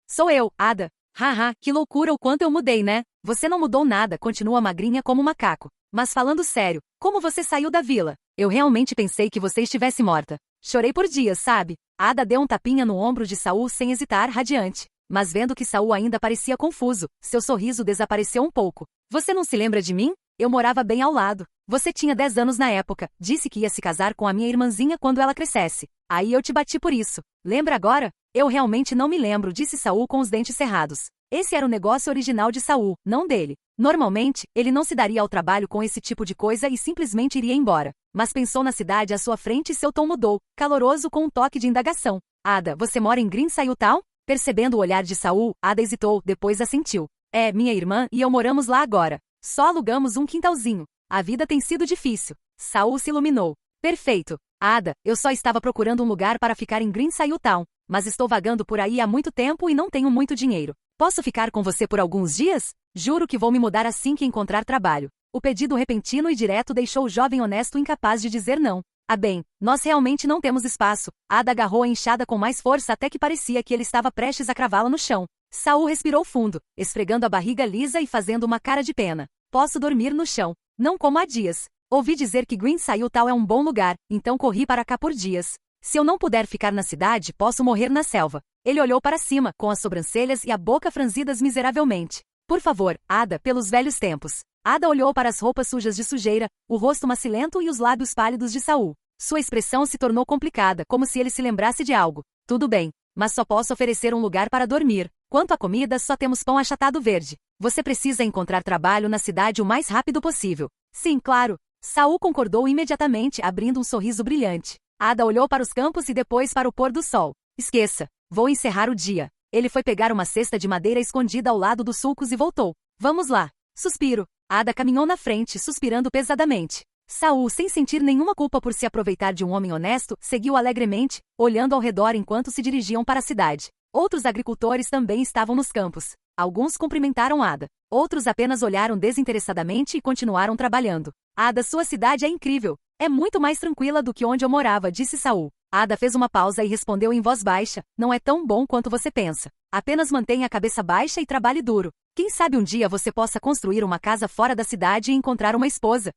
Sou eu, Ada. Haha, que loucura o quanto eu mudei, né? Você não mudou nada, continua magrinha como um macaco. Mas falando sério, como você saiu da vila? Eu realmente pensei que você estivesse morta. Chorei por dias, sabe? Ada deu um tapinha no ombro de Saul sem hesitar, radiante. Mas vendo que Saul ainda parecia confuso, seu sorriso desapareceu um pouco. Você não se lembra de mim? Eu morava bem ao lado. Você tinha 10 anos na época, disse que ia se casar com a minha irmãzinha quando ela crescesse. Aí eu te bati por isso. Lembra agora? Eu realmente não me lembro, disse Saul com os dentes cerrados. Esse era o negócio original de Saul, não dele. Normalmente, ele não se daria ao trabalho com esse tipo de coisa e simplesmente iria embora. Mas pensou na cidade à sua frente e seu tom mudou, caloroso com um toque de indagação. Ada, você mora em Grand Sayultown? Percebendo o olhar de Saul, Ada hesitou, depois assentiu. É, minha irmã e eu moramos lá agora. Só alugamos um quintalzinho. A vida tem sido difícil. Saul se iluminou. Perfeito. Ada, eu só estava procurando um lugar para ficar em Grand Sayultown, mas estou vagando por aí há muito tempo e não tenho muito dinheiro. Posso ficar com você por alguns dias? Juro que vou me mudar assim que encontrar trabalho. O pedido repentino e direto deixou o jovem honesto incapaz de dizer não. Ah bem, nós realmente não temos espaço. Ada agarrou a enxada com mais força até que parecia que ele estava prestes a cravá-la no chão. Saul respirou fundo, esfregando a barriga lisa e fazendo uma cara de pena. Posso dormir no chão. Não como há dias. Ouvi dizer que Greenside Tal é um bom lugar, então corri para cá por dias. Se eu não puder ficar na cidade, posso morrer na selva. Ele olhou para cima, com as sobrancelhas e a boca franzidas miseravelmente. Por favor, Ada, pelos velhos tempos. Ada olhou para as roupas sujas de sujeira, o rosto macilento e os lábios pálidos de Saul. Sua expressão se tornou complicada, como se ele se lembrasse de algo. Tudo bem, mas só posso oferecer um lugar para dormir. Quanto à comida, só temos pão achatado verde. Você precisa encontrar trabalho na cidade o mais rápido possível. Sim, claro. Saul concordou imediatamente, abrindo um sorriso brilhante. Ada olhou para os campos e depois para o pôr do sol. Esqueça. Vou encerrar o dia. Ele foi pegar uma cesta de madeira escondida ao lado dos sulcos e voltou. Vamos lá. Suspiro. Ada caminhou na frente, suspirando pesadamente. Saul, sem sentir nenhuma culpa por se aproveitar de um homem honesto, seguiu alegremente, olhando ao redor enquanto se dirigiam para a cidade. Outros agricultores também estavam nos campos. Alguns cumprimentaram Ada. Outros apenas olharam desinteressadamente e continuaram trabalhando. Ada, sua cidade é incrível. É muito mais tranquila do que onde eu morava, disse Saul. Ada fez uma pausa e respondeu em voz baixa, não é tão bom quanto você pensa. Apenas mantenha a cabeça baixa e trabalhe duro. Quem sabe um dia você possa construir uma casa fora da cidade e encontrar uma esposa.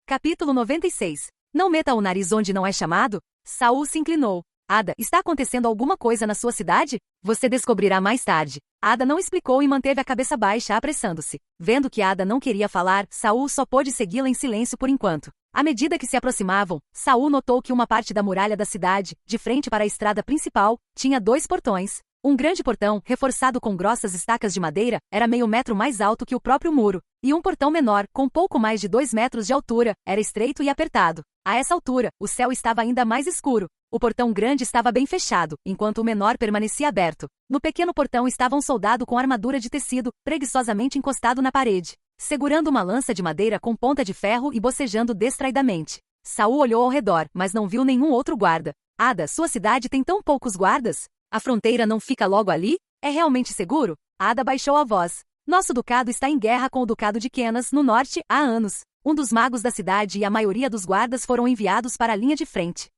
Capítulo 96. Não meta o nariz onde não é chamado? Saul se inclinou. Ada, está acontecendo alguma coisa na sua cidade? Você descobrirá mais tarde. Ada não explicou e manteve a cabeça baixa, apressando-se. Vendo que Ada não queria falar, Saul só pôde segui-la em silêncio por enquanto. À medida que se aproximavam, Saul notou que uma parte da muralha da cidade, de frente para a estrada principal, tinha 2 portões. Um grande portão, reforçado com grossas estacas de madeira, era meio metro mais alto que o próprio muro, e um portão menor, com pouco mais de 2 metros de altura, era estreito e apertado. A essa altura, o céu estava ainda mais escuro. O portão grande estava bem fechado, enquanto o menor permanecia aberto. No pequeno portão estava um soldado com armadura de tecido, preguiçosamente encostado na parede, segurando uma lança de madeira com ponta de ferro e bocejando distraidamente. Saul olhou ao redor, mas não viu nenhum outro guarda. Ada, sua cidade tem tão poucos guardas? A fronteira não fica logo ali? É realmente seguro? Ada baixou a voz. Nosso ducado está em guerra com o ducado de Kenas, no norte, há anos. Um dos magos da cidade e a maioria dos guardas foram enviados para a linha de frente.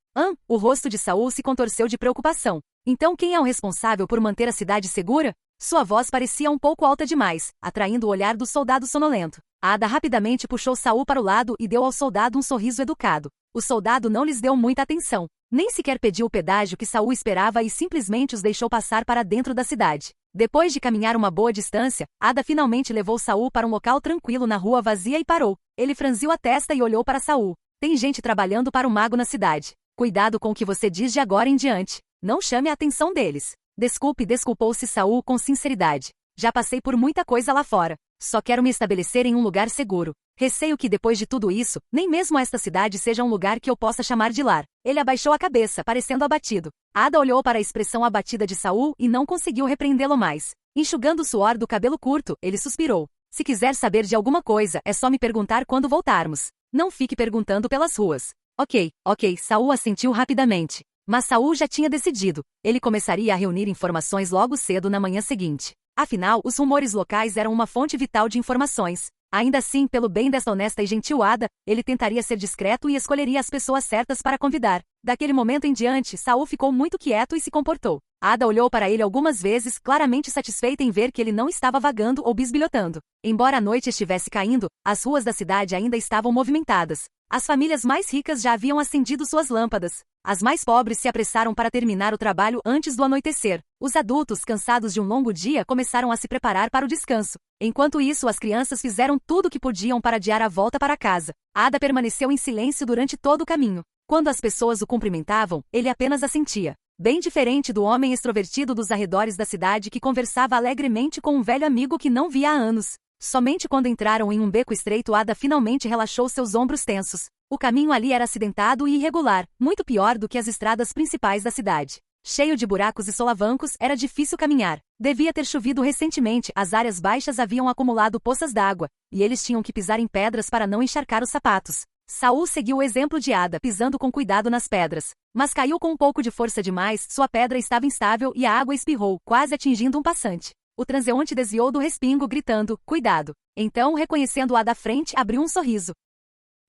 O rosto de Saul se contorceu de preocupação. Então quem é o responsável por manter a cidade segura? Sua voz parecia um pouco alta demais, atraindo o olhar do soldado sonolento. Ada rapidamente puxou Saul para o lado e deu ao soldado um sorriso educado. O soldado não lhes deu muita atenção. Nem sequer pediu o pedágio que Saul esperava e simplesmente os deixou passar para dentro da cidade. Depois de caminhar uma boa distância, Ada finalmente levou Saul para um local tranquilo na rua vazia e parou. Ele franziu a testa e olhou para Saul. Tem gente trabalhando para o mago na cidade. Cuidado com o que você diz de agora em diante. Não chame a atenção deles. Desculpou-se Saul com sinceridade. Já passei por muita coisa lá fora. Só quero me estabelecer em um lugar seguro. Receio que depois de tudo isso, nem mesmo esta cidade seja um lugar que eu possa chamar de lar. Ele abaixou a cabeça, parecendo abatido. Ada olhou para a expressão abatida de Saul e não conseguiu repreendê-lo mais. Enxugando o suor do cabelo curto, ele suspirou. Se quiser saber de alguma coisa, é só me perguntar quando voltarmos. Não fique perguntando pelas ruas. Ok, Saul assentiu rapidamente. Mas Saul já tinha decidido. Ele começaria a reunir informações logo cedo na manhã seguinte. Afinal, os rumores locais eram uma fonte vital de informações. Ainda assim, pelo bem desta honesta e gentil Ada, ele tentaria ser discreto e escolheria as pessoas certas para convidar. Daquele momento em diante, Saul ficou muito quieto e se comportou. Ada olhou para ele algumas vezes, claramente satisfeita em ver que ele não estava vagando ou bisbilhotando. Embora a noite estivesse caindo, as ruas da cidade ainda estavam movimentadas. As famílias mais ricas já haviam acendido suas lâmpadas. As mais pobres se apressaram para terminar o trabalho antes do anoitecer. Os adultos, cansados de um longo dia, começaram a se preparar para o descanso. Enquanto isso, as crianças fizeram tudo o que podiam para adiar a volta para casa. Ada permaneceu em silêncio durante todo o caminho. Quando as pessoas o cumprimentavam, ele apenas assentia. Bem diferente do homem extrovertido dos arredores da cidade que conversava alegremente com um velho amigo que não via há anos. Somente quando entraram em um beco estreito, Ada finalmente relaxou seus ombros tensos. O caminho ali era acidentado e irregular, muito pior do que as estradas principais da cidade. Cheio de buracos e solavancos, era difícil caminhar. Devia ter chovido recentemente, as áreas baixas haviam acumulado poças d'água, e eles tinham que pisar em pedras para não encharcar os sapatos. Saul seguiu o exemplo de Ada, pisando com cuidado nas pedras. Mas caiu com um pouco de força demais, sua pedra estava instável e a água espirrou, quase atingindo um passante. O transeunte desviou do respingo, gritando, cuidado. Então, reconhecendo Ada à frente, abriu um sorriso.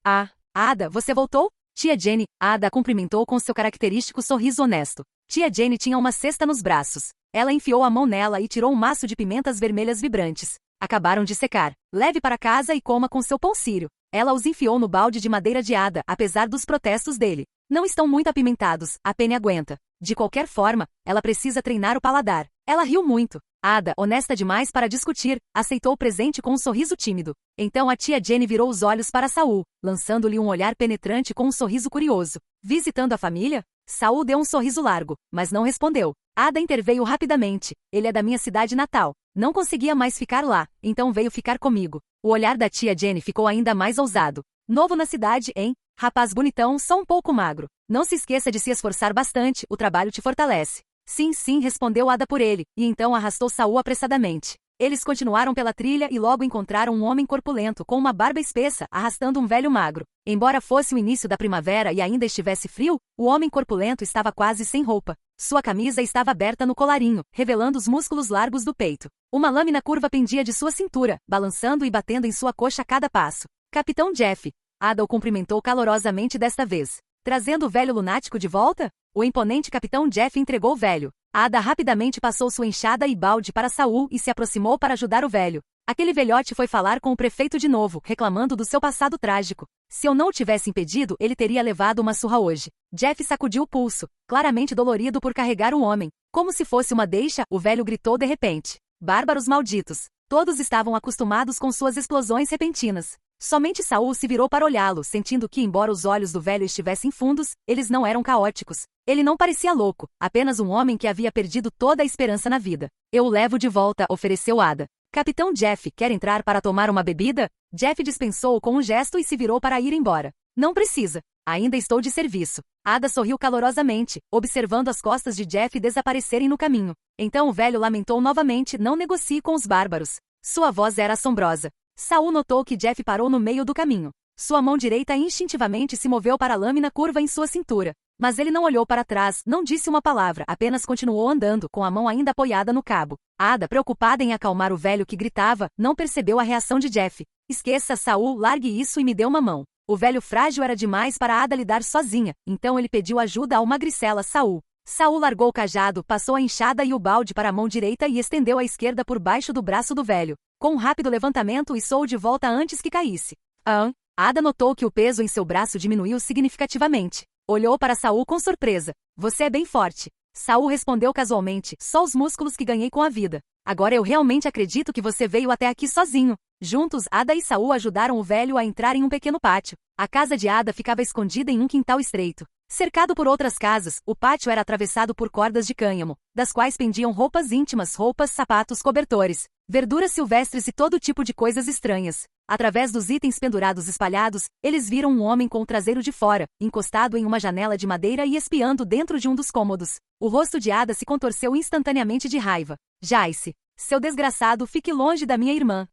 Ah, Ada, você voltou? Tia Jenny, Ada a cumprimentou com seu característico sorriso honesto. Tia Jenny tinha uma cesta nos braços. Ela enfiou a mão nela e tirou um maço de pimentas vermelhas vibrantes. Acabaram de secar. Leve para casa e coma com seu pão sírio. Ela os enfiou no balde de madeira de Ada, apesar dos protestos dele. Não estão muito apimentados, a Penny aguenta. De qualquer forma, ela precisa treinar o paladar. Ela riu muito. Ada, honesta demais para discutir, aceitou o presente com um sorriso tímido. Então a tia Jenny virou os olhos para Saul, lançando-lhe um olhar penetrante com um sorriso curioso. Visitando a família? Saul deu um sorriso largo, mas não respondeu. Ada interveio rapidamente. Ele é da minha cidade natal. Não conseguia mais ficar lá, então veio ficar comigo. O olhar da tia Jenny ficou ainda mais ousado. Novo na cidade, hein? Rapaz bonitão, só um pouco magro. Não se esqueça de se esforçar bastante, o trabalho te fortalece. Sim, sim, respondeu Ada por ele, e então arrastou Saul apressadamente. Eles continuaram pela trilha e logo encontraram um homem corpulento com uma barba espessa, arrastando um velho magro. Embora fosse o início da primavera e ainda estivesse frio, o homem corpulento estava quase sem roupa. Sua camisa estava aberta no colarinho, revelando os músculos largos do peito. Uma lâmina curva pendia de sua cintura, balançando e batendo em sua coxa a cada passo. Capitão Jeff. Ada o cumprimentou calorosamente desta vez. Trazendo o velho lunático de volta? O imponente Capitão Jeff entregou o velho. Ada rapidamente passou sua enxada e balde para Saul e se aproximou para ajudar o velho. Aquele velhote foi falar com o prefeito de novo, reclamando do seu passado trágico. Se eu não o tivesse impedido, ele teria levado uma surra hoje. Jeff sacudiu o pulso, claramente dolorido por carregar um homem. Como se fosse uma deixa, o velho gritou de repente. Bárbaros malditos. Todos estavam acostumados com suas explosões repentinas. Somente Saul se virou para olhá-lo, sentindo que, embora os olhos do velho estivessem fundos, eles não eram caóticos. Ele não parecia louco, apenas um homem que havia perdido toda a esperança na vida. Eu o levo de volta, ofereceu Ada. Capitão Jeff, quer entrar para tomar uma bebida? Jeff dispensou com um gesto e se virou para ir embora. Não precisa. Ainda estou de serviço. Ada sorriu calorosamente, observando as costas de Jeff desaparecerem no caminho. Então o velho lamentou novamente, não negocie com os bárbaros. Sua voz era assombrosa. Saul notou que Jeff parou no meio do caminho. Sua mão direita instintivamente se moveu para a lâmina curva em sua cintura. Mas ele não olhou para trás, não disse uma palavra, apenas continuou andando, com a mão ainda apoiada no cabo. Ada, preocupada em acalmar o velho que gritava, não percebeu a reação de Jeff. Esqueça, Saul, largue isso e me dê uma mão. O velho frágil era demais para Ada lidar sozinha, então ele pediu ajuda ao magricela Saul. Saul largou o cajado, passou a enxada e o balde para a mão direita e estendeu a esquerda por baixo do braço do velho. Com um rápido levantamento içou de volta antes que caísse. Ada notou que o peso em seu braço diminuiu significativamente. Olhou para Saul com surpresa. Você é bem forte. Saul respondeu casualmente, só os músculos que ganhei com a vida. Agora eu realmente acredito que você veio até aqui sozinho. Juntos, Ada e Saul ajudaram o velho a entrar em um pequeno pátio. A casa de Ada ficava escondida em um quintal estreito. Cercado por outras casas, o pátio era atravessado por cordas de cânhamo, das quais pendiam roupas íntimas, roupas, sapatos, cobertores, verduras silvestres e todo tipo de coisas estranhas. Através dos itens pendurados espalhados, eles viram um homem com o traseiro de fora, encostado em uma janela de madeira e espiando dentro de um dos cômodos. O rosto de Ada se contorceu instantaneamente de raiva. Jace, seu desgraçado, fique longe da minha irmã.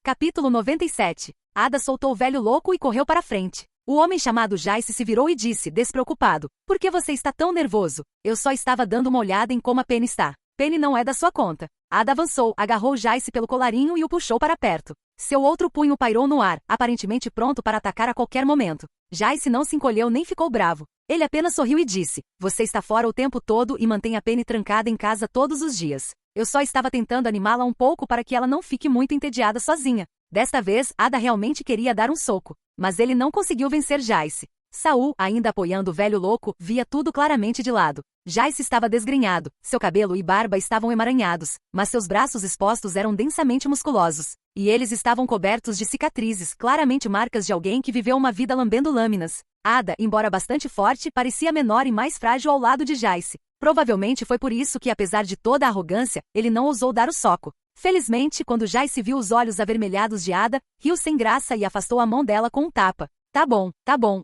Capítulo 97. Ada soltou o velho louco e correu para frente. O homem chamado Jace se virou e disse, despreocupado, por que você está tão nervoso? Eu só estava dando uma olhada em como a Penny está. Penny não é da sua conta. Ada avançou, agarrou Jace pelo colarinho e o puxou para perto. Seu outro punho pairou no ar, aparentemente pronto para atacar a qualquer momento. Jace não se encolheu nem ficou bravo. Ele apenas sorriu e disse, você está fora o tempo todo e mantém a Penny trancada em casa todos os dias. Eu só estava tentando animá-la um pouco para que ela não fique muito entediada sozinha. Desta vez, Ada realmente queria dar um soco, mas ele não conseguiu vencer Jace. Saul, ainda apoiando o velho louco, via tudo claramente de lado. Jace estava desgrenhado, seu cabelo e barba estavam emaranhados, mas seus braços expostos eram densamente musculosos. E eles estavam cobertos de cicatrizes, claramente marcas de alguém que viveu uma vida lambendo lâminas. Ada, embora bastante forte, parecia menor e mais frágil ao lado de Jace. Provavelmente foi por isso que, apesar de toda a arrogância, ele não ousou dar o soco. Felizmente, quando Jace viu os olhos avermelhados de Ada, riu sem graça e afastou a mão dela com um tapa. Tá bom,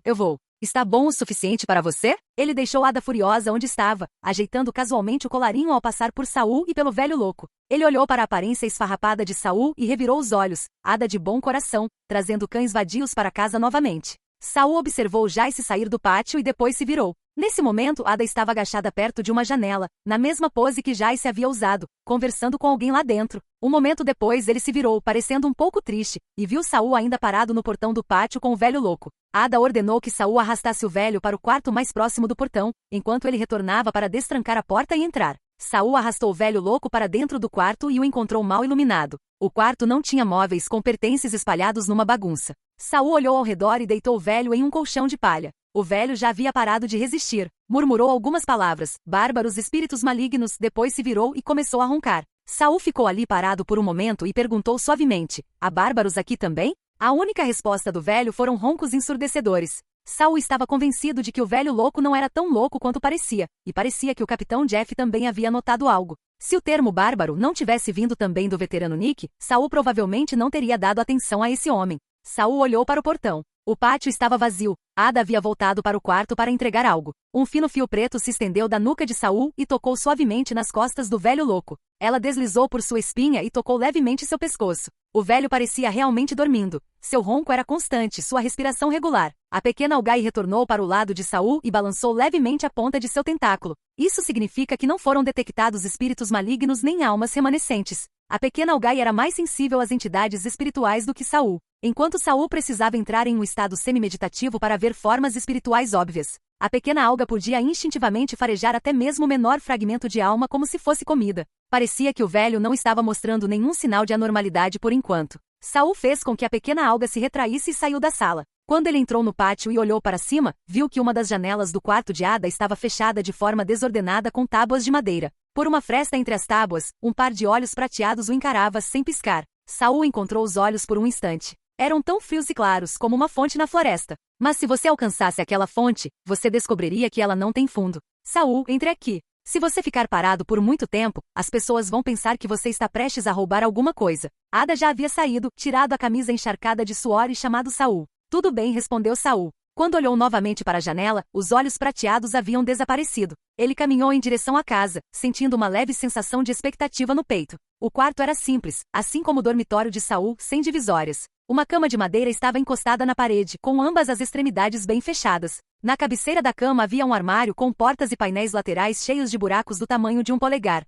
eu vou. Está bom o suficiente para você? Ele deixou Ada furiosa onde estava, ajeitando casualmente o colarinho ao passar por Saul e pelo velho louco. Ele olhou para a aparência esfarrapada de Saul e revirou os olhos, Ada de bom coração, trazendo cães vadios para casa novamente. Saul observou Jace sair do pátio e depois se virou. Nesse momento, Ada estava agachada perto de uma janela, na mesma pose que Jace havia usado, conversando com alguém lá dentro. Um momento depois ele se virou, parecendo um pouco triste, e viu Saul ainda parado no portão do pátio com o velho louco. Ada ordenou que Saul arrastasse o velho para o quarto mais próximo do portão, enquanto ele retornava para destrancar a porta e entrar. Saul arrastou o velho louco para dentro do quarto e o encontrou mal iluminado. O quarto não tinha móveis com pertences espalhados numa bagunça. Saul olhou ao redor e deitou o velho em um colchão de palha. O velho já havia parado de resistir. Murmurou algumas palavras, bárbaros espíritos malignos, depois se virou e começou a roncar. Saul ficou ali parado por um momento e perguntou suavemente: há bárbaros aqui também? A única resposta do velho foram roncos ensurdecedores. Saul estava convencido de que o velho louco não era tão louco quanto parecia, e parecia que o capitão Jeff também havia notado algo. Se o termo bárbaro não tivesse vindo também do veterano Nick, Saul provavelmente não teria dado atenção a esse homem. Saul olhou para o portão. O pátio estava vazio. Ada havia voltado para o quarto para entregar algo. Um fino fio preto se estendeu da nuca de Saul e tocou suavemente nas costas do velho louco. Ela deslizou por sua espinha e tocou levemente seu pescoço. O velho parecia realmente dormindo. Seu ronco era constante, sua respiração regular. A pequena Algai retornou para o lado de Saul e balançou levemente a ponta de seu tentáculo. Isso significa que não foram detectados espíritos malignos nem almas remanescentes. A pequena Algai era mais sensível às entidades espirituais do que Saul. Enquanto Saul precisava entrar em um estado semi-meditativo para ver formas espirituais óbvias, a pequena alga podia instintivamente farejar até mesmo o menor fragmento de alma como se fosse comida. Parecia que o velho não estava mostrando nenhum sinal de anormalidade por enquanto. Saul fez com que a pequena alga se retraísse e saiu da sala. Quando ele entrou no pátio e olhou para cima, viu que uma das janelas do quarto de Ada estava fechada de forma desordenada com tábuas de madeira. Por uma fresta entre as tábuas, um par de olhos prateados o encarava sem piscar. Saul encontrou os olhos por um instante. Eram tão frios e claros como uma fonte na floresta. Mas se você alcançasse aquela fonte, você descobriria que ela não tem fundo. Saul, entre aqui. Se você ficar parado por muito tempo, as pessoas vão pensar que você está prestes a roubar alguma coisa. Ada já havia saído, tirado a camisa encharcada de suor e chamado Saul. Tudo bem, respondeu Saul. Quando olhou novamente para a janela, os olhos prateados haviam desaparecido. Ele caminhou em direção à casa, sentindo uma leve sensação de expectativa no peito. O quarto era simples, assim como o dormitório de Saul, sem divisórias. Uma cama de madeira estava encostada na parede, com ambas as extremidades bem fechadas. Na cabeceira da cama havia um armário com portas e painéis laterais cheios de buracos do tamanho de um polegar.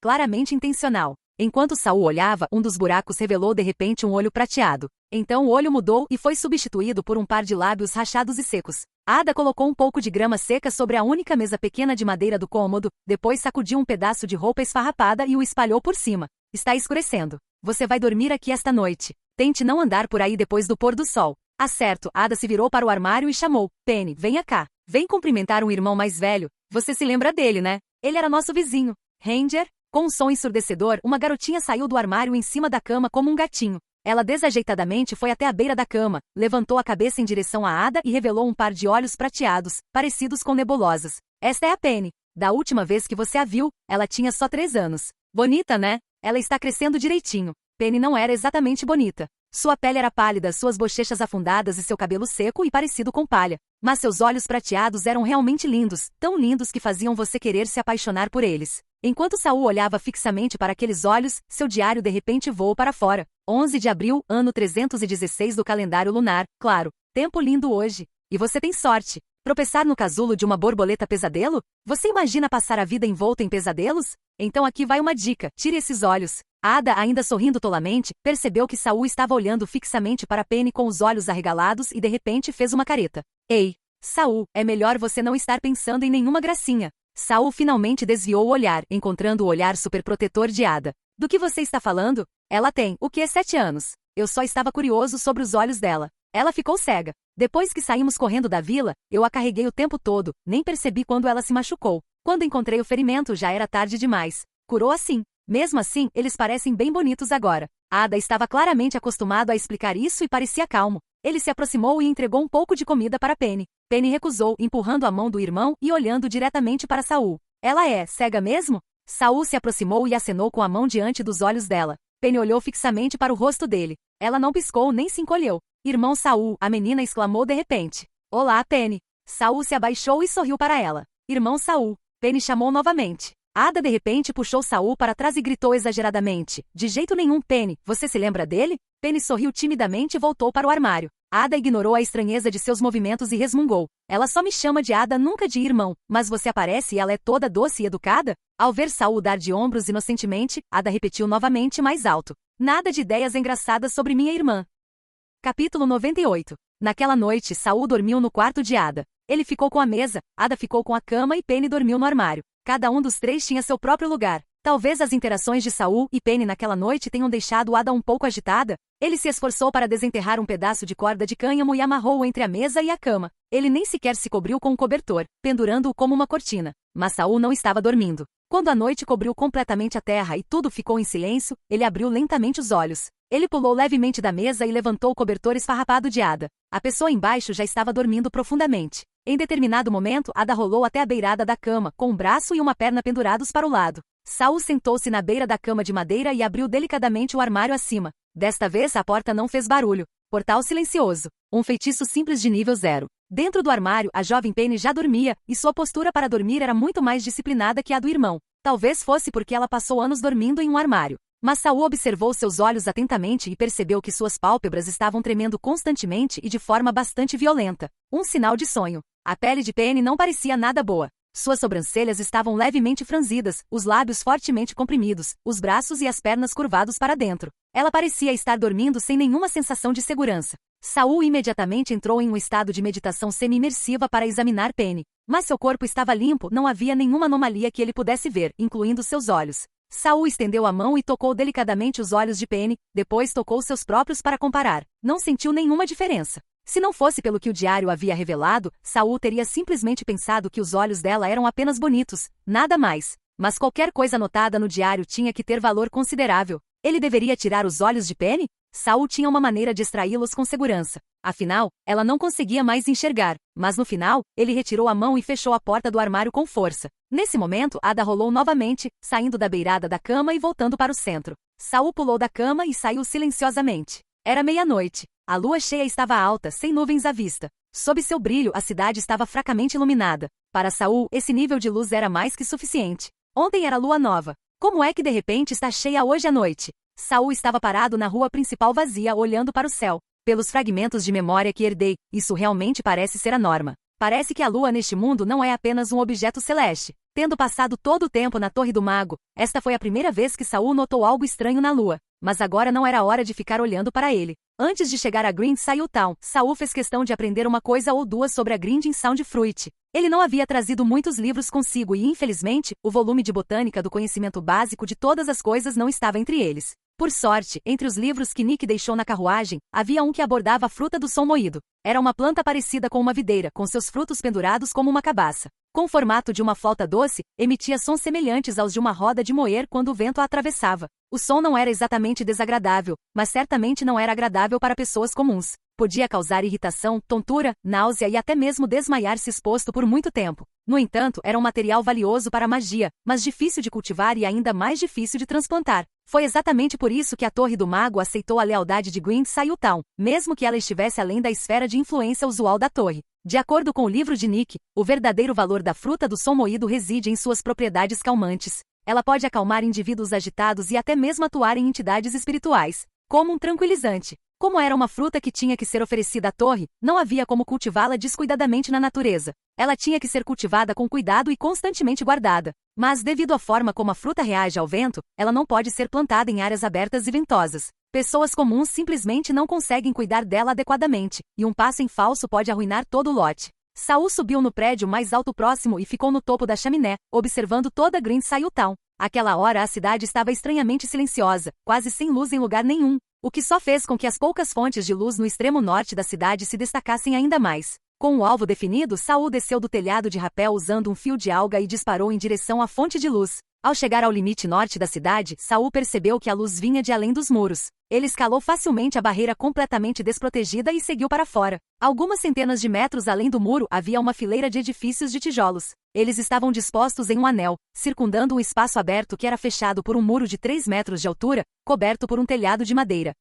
Claramente intencional. Enquanto Saul olhava, um dos buracos revelou de repente um olho prateado. Então o olho mudou e foi substituído por um par de lábios rachados e secos. Ada colocou um pouco de grama seca sobre a única mesa pequena de madeira do cômodo, depois sacudiu um pedaço de roupa esfarrapada e o espalhou por cima. Está escurecendo. Você vai dormir aqui esta noite. Tente não andar por aí depois do pôr do sol. Ah, certo. Ada se virou para o armário e chamou. Penny, venha cá. Vem cumprimentar um irmão mais velho. Você se lembra dele, né? Ele era nosso vizinho. Ranger? Com um som ensurdecedor, uma garotinha saiu do armário em cima da cama como um gatinho. Ela desajeitadamente foi até a beira da cama, levantou a cabeça em direção a Ada e revelou um par de olhos prateados, parecidos com nebulosas. Esta é a Penny. Da última vez que você a viu, ela tinha só 3 anos. Bonita, né? Ela está crescendo direitinho. Penny não era exatamente bonita. Sua pele era pálida, suas bochechas afundadas e seu cabelo seco e parecido com palha. Mas seus olhos prateados eram realmente lindos, tão lindos que faziam você querer se apaixonar por eles. Enquanto Saul olhava fixamente para aqueles olhos, seu diário de repente voou para fora. 11 de abril, ano 316 do calendário lunar, claro. Tempo lindo hoje. E você tem sorte. Tropeçar no casulo de uma borboleta pesadelo? Você imagina passar a vida envolto em pesadelos? Então aqui vai uma dica, tire esses olhos. Ada, ainda sorrindo tolamente, percebeu que Saul estava olhando fixamente para Penny com os olhos arregalados e de repente fez uma careta. Ei, Saul, é melhor você não estar pensando em nenhuma gracinha. Saul finalmente desviou o olhar, encontrando o olhar superprotetor de Ada. Do que você está falando? Ela tem, 7 anos. Eu só estava curioso sobre os olhos dela. Ela ficou cega. Depois que saímos correndo da vila, eu a carreguei o tempo todo, nem percebi quando ela se machucou. Quando encontrei o ferimento já era tarde demais. Curou assim. Mesmo assim, eles parecem bem bonitos agora. Ada estava claramente acostumado a explicar isso e parecia calmo. Ele se aproximou e entregou um pouco de comida para Penny. Penny recusou, empurrando a mão do irmão e olhando diretamente para Saul. Ela é cega mesmo? Saul se aproximou e acenou com a mão diante dos olhos dela. Penny olhou fixamente para o rosto dele. Ela não piscou nem se encolheu. Irmão Saul, a menina exclamou de repente. Olá, Penny. Saul se abaixou e sorriu para ela. Irmão Saul. Penny chamou novamente. Ada de repente puxou Saul para trás e gritou exageradamente. De jeito nenhum, Penny. Você se lembra dele? Penny sorriu timidamente e voltou para o armário. Ada ignorou a estranheza de seus movimentos e resmungou. Ela só me chama de Ada, nunca de irmão, mas você aparece e ela é toda doce e educada? Ao ver Saul dar de ombros inocentemente, Ada repetiu novamente mais alto. Nada de ideias engraçadas sobre minha irmã. Capítulo 98. Naquela noite, Saul dormiu no quarto de Ada. Ele ficou com a mesa, Ada ficou com a cama e Penny dormiu no armário. Cada um dos três tinha seu próprio lugar. Talvez as interações de Saul e Penny naquela noite tenham deixado Ada um pouco agitada. Ele se esforçou para desenterrar um pedaço de corda de cânhamo e amarrou-o entre a mesa e a cama. Ele nem sequer se cobriu com um cobertor, pendurando-o como uma cortina. Mas Saul não estava dormindo. Quando a noite cobriu completamente a terra e tudo ficou em silêncio, ele abriu lentamente os olhos. Ele pulou levemente da mesa e levantou o cobertor esfarrapado de Ada. A pessoa embaixo já estava dormindo profundamente. Em determinado momento, Ada rolou até a beirada da cama, com um braço e uma perna pendurados para o lado. Saul sentou-se na beira da cama de madeira e abriu delicadamente o armário acima. Desta vez a porta não fez barulho. Portal silencioso. Um feitiço simples de nível 0. Dentro do armário, a jovem Penny já dormia, e sua postura para dormir era muito mais disciplinada que a do irmão. Talvez fosse porque ela passou anos dormindo em um armário. Mas Saul observou seus olhos atentamente e percebeu que suas pálpebras estavam tremendo constantemente e de forma bastante violenta. Um sinal de sonho. A pele de Penny não parecia nada boa. Suas sobrancelhas estavam levemente franzidas, os lábios fortemente comprimidos, os braços e as pernas curvados para dentro. Ela parecia estar dormindo sem nenhuma sensação de segurança. Saul imediatamente entrou em um estado de meditação semi-imersiva para examinar Penny. Mas seu corpo estava limpo, não havia nenhuma anomalia que ele pudesse ver, incluindo seus olhos. Saul estendeu a mão e tocou delicadamente os olhos de Penny, depois tocou seus próprios para comparar. Não sentiu nenhuma diferença. Se não fosse pelo que o diário havia revelado, Saul teria simplesmente pensado que os olhos dela eram apenas bonitos, nada mais. Mas qualquer coisa anotada no diário tinha que ter valor considerável. Ele deveria tirar os olhos de Penny? Saul tinha uma maneira de extraí-los com segurança. Afinal, ela não conseguia mais enxergar. Mas no final, ele retirou a mão e fechou a porta do armário com força. Nesse momento, Ada rolou novamente, saindo da beirada da cama e voltando para o centro. Saul pulou da cama e saiu silenciosamente. Era meia-noite. A lua cheia estava alta, sem nuvens à vista. Sob seu brilho, a cidade estava fracamente iluminada. Para Saul, esse nível de luz era mais que suficiente. Ontem era lua nova. Como é que de repente está cheia hoje à noite? Saul estava parado na rua principal vazia, olhando para o céu. Pelos fragmentos de memória que herdei, isso realmente parece ser a norma. Parece que a lua neste mundo não é apenas um objeto celeste. Tendo passado todo o tempo na Torre do Mago, esta foi a primeira vez que Saul notou algo estranho na lua. Mas agora não era hora de ficar olhando para ele. Antes de chegar a Green-Sail Town, Saul fez questão de aprender uma coisa ou duas sobre a Grinding Sound Fruit. Ele não havia trazido muitos livros consigo e, infelizmente, o volume de botânica do conhecimento básico de todas as coisas não estava entre eles. Por sorte, entre os livros que Nick deixou na carruagem, havia um que abordava a fruta do som moído. Era uma planta parecida com uma videira, com seus frutos pendurados como uma cabaça. Com o formato de uma flauta doce, emitia sons semelhantes aos de uma roda de moer quando o vento a atravessava. O som não era exatamente desagradável, mas certamente não era agradável para pessoas comuns. Podia causar irritação, tontura, náusea e até mesmo desmaiar-se exposto por muito tempo. No entanto, era um material valioso para a magia, mas difícil de cultivar e ainda mais difícil de transplantar. Foi exatamente por isso que a Torre do Mago aceitou a lealdade de Green-Sail Town, mesmo que ela estivesse além da esfera de influência usual da torre. De acordo com o livro de Nick, o verdadeiro valor da fruta do som moído reside em suas propriedades calmantes. Ela pode acalmar indivíduos agitados e até mesmo atuar em entidades espirituais, como um tranquilizante. Como era uma fruta que tinha que ser oferecida à torre, não havia como cultivá-la descuidadamente na natureza. Ela tinha que ser cultivada com cuidado e constantemente guardada. Mas, devido à forma como a fruta reage ao vento, ela não pode ser plantada em áreas abertas e ventosas. Pessoas comuns simplesmente não conseguem cuidar dela adequadamente, e um passo em falso pode arruinar todo o lote. Saul subiu no prédio mais alto próximo e ficou no topo da chaminé, observando toda Green-Sail Town. Àquela hora a cidade estava estranhamente silenciosa, quase sem luz em lugar nenhum, o que só fez com que as poucas fontes de luz no extremo norte da cidade se destacassem ainda mais. Com o alvo definido, Saul desceu do telhado de rapel usando um fio de alga e disparou em direção à fonte de luz. Ao chegar ao limite norte da cidade, Saul percebeu que a luz vinha de além dos muros. Ele escalou facilmente a barreira completamente desprotegida e seguiu para fora. Algumas centenas de metros além do muro havia uma fileira de edifícios de tijolos. Eles estavam dispostos em um anel, circundando um espaço aberto que era fechado por um muro de 3 metros de altura, coberto por um telhado de madeira.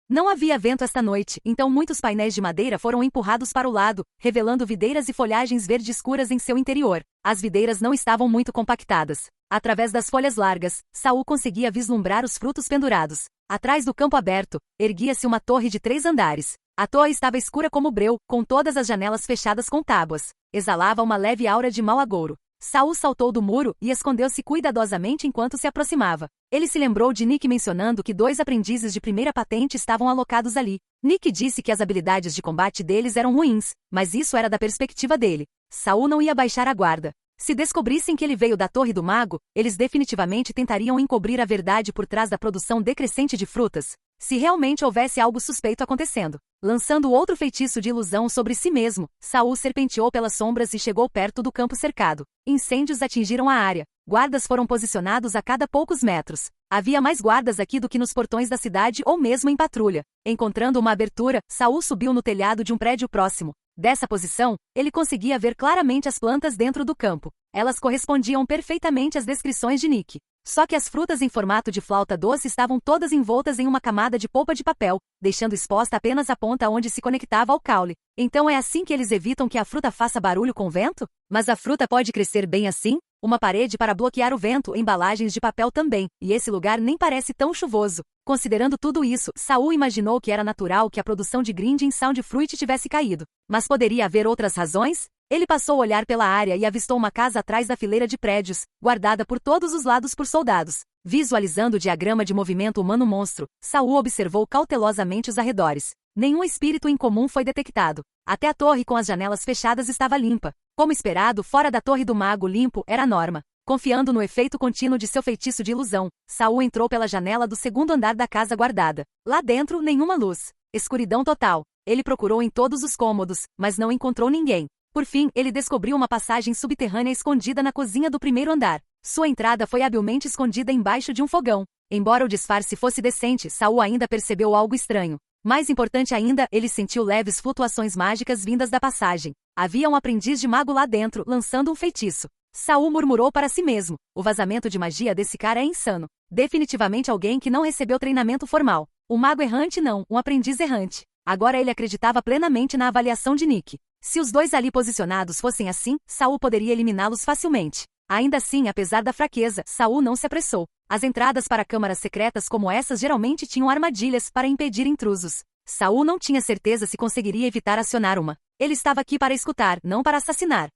Não havia vento esta noite, então muitos painéis de madeira foram empurrados para o lado, revelando videiras e folhagens verde escuras em seu interior. As videiras não estavam muito compactadas. Através das folhas largas, Saul conseguia vislumbrar os frutos pendurados. Atrás do campo aberto, erguia-se uma torre de 3 andares. A torre estava escura como breu, com todas as janelas fechadas com tábuas. Exalava uma leve aura de mau agouro. Saul saltou do muro e escondeu-se cuidadosamente enquanto se aproximava. Ele se lembrou de Nick mencionando que 2 aprendizes de primeira patente estavam alocados ali. Nick disse que as habilidades de combate deles eram ruins, mas isso era da perspectiva dele. Saul não ia baixar a guarda. Se descobrissem que ele veio da Torre do Mago, eles definitivamente tentariam encobrir a verdade por trás da produção decrescente de frutas, se realmente houvesse algo suspeito acontecendo. Lançando outro feitiço de ilusão sobre si mesmo, Saul serpenteou pelas sombras e chegou perto do campo cercado. Incêndios atingiram a área. Guardas foram posicionados a cada poucos metros. Havia mais guardas aqui do que nos portões da cidade ou mesmo em patrulha. Encontrando uma abertura, Saul subiu no telhado de um prédio próximo. Dessa posição, ele conseguia ver claramente as plantas dentro do campo. Elas correspondiam perfeitamente às descrições de Nick. Só que as frutas em formato de flauta doce estavam todas envoltas em uma camada de polpa de papel, deixando exposta apenas a ponta onde se conectava ao caule. Então é assim que eles evitam que a fruta faça barulho com o vento? Mas a fruta pode crescer bem assim? Uma parede para bloquear o vento, embalagens de papel também, e esse lugar nem parece tão chuvoso. Considerando tudo isso, Saul imaginou que era natural que a produção de Grinding Soundfruit tivesse caído. Mas poderia haver outras razões? Ele passou a olhar pela área e avistou uma casa atrás da fileira de prédios, guardada por todos os lados por soldados. Visualizando o diagrama de movimento humano-monstro, Saul observou cautelosamente os arredores. Nenhum espírito incomum foi detectado. Até a torre com as janelas fechadas estava limpa. Como esperado, fora da Torre do Mago limpo era a norma. Confiando no efeito contínuo de seu feitiço de ilusão, Saul entrou pela janela do segundo andar da casa guardada. Lá dentro, nenhuma luz. Escuridão total. Ele procurou em todos os cômodos, mas não encontrou ninguém. Por fim, ele descobriu uma passagem subterrânea escondida na cozinha do primeiro andar. Sua entrada foi habilmente escondida embaixo de um fogão. Embora o disfarce fosse decente, Saul ainda percebeu algo estranho. Mais importante ainda, ele sentiu leves flutuações mágicas vindas da passagem. Havia um aprendiz de mago lá dentro, lançando um feitiço. Saul murmurou para si mesmo: o vazamento de magia desse cara é insano. Definitivamente alguém que não recebeu treinamento formal. Um mago errante não, um aprendiz errante. Agora ele acreditava plenamente na avaliação de Nick. Se os dois ali posicionados fossem assim, Saul poderia eliminá-los facilmente. Ainda assim, apesar da fraqueza, Saul não se apressou. As entradas para câmaras secretas como essas geralmente tinham armadilhas para impedir intrusos. Saul não tinha certeza se conseguiria evitar acionar uma. Ele estava aqui para escutar, não para assassinar.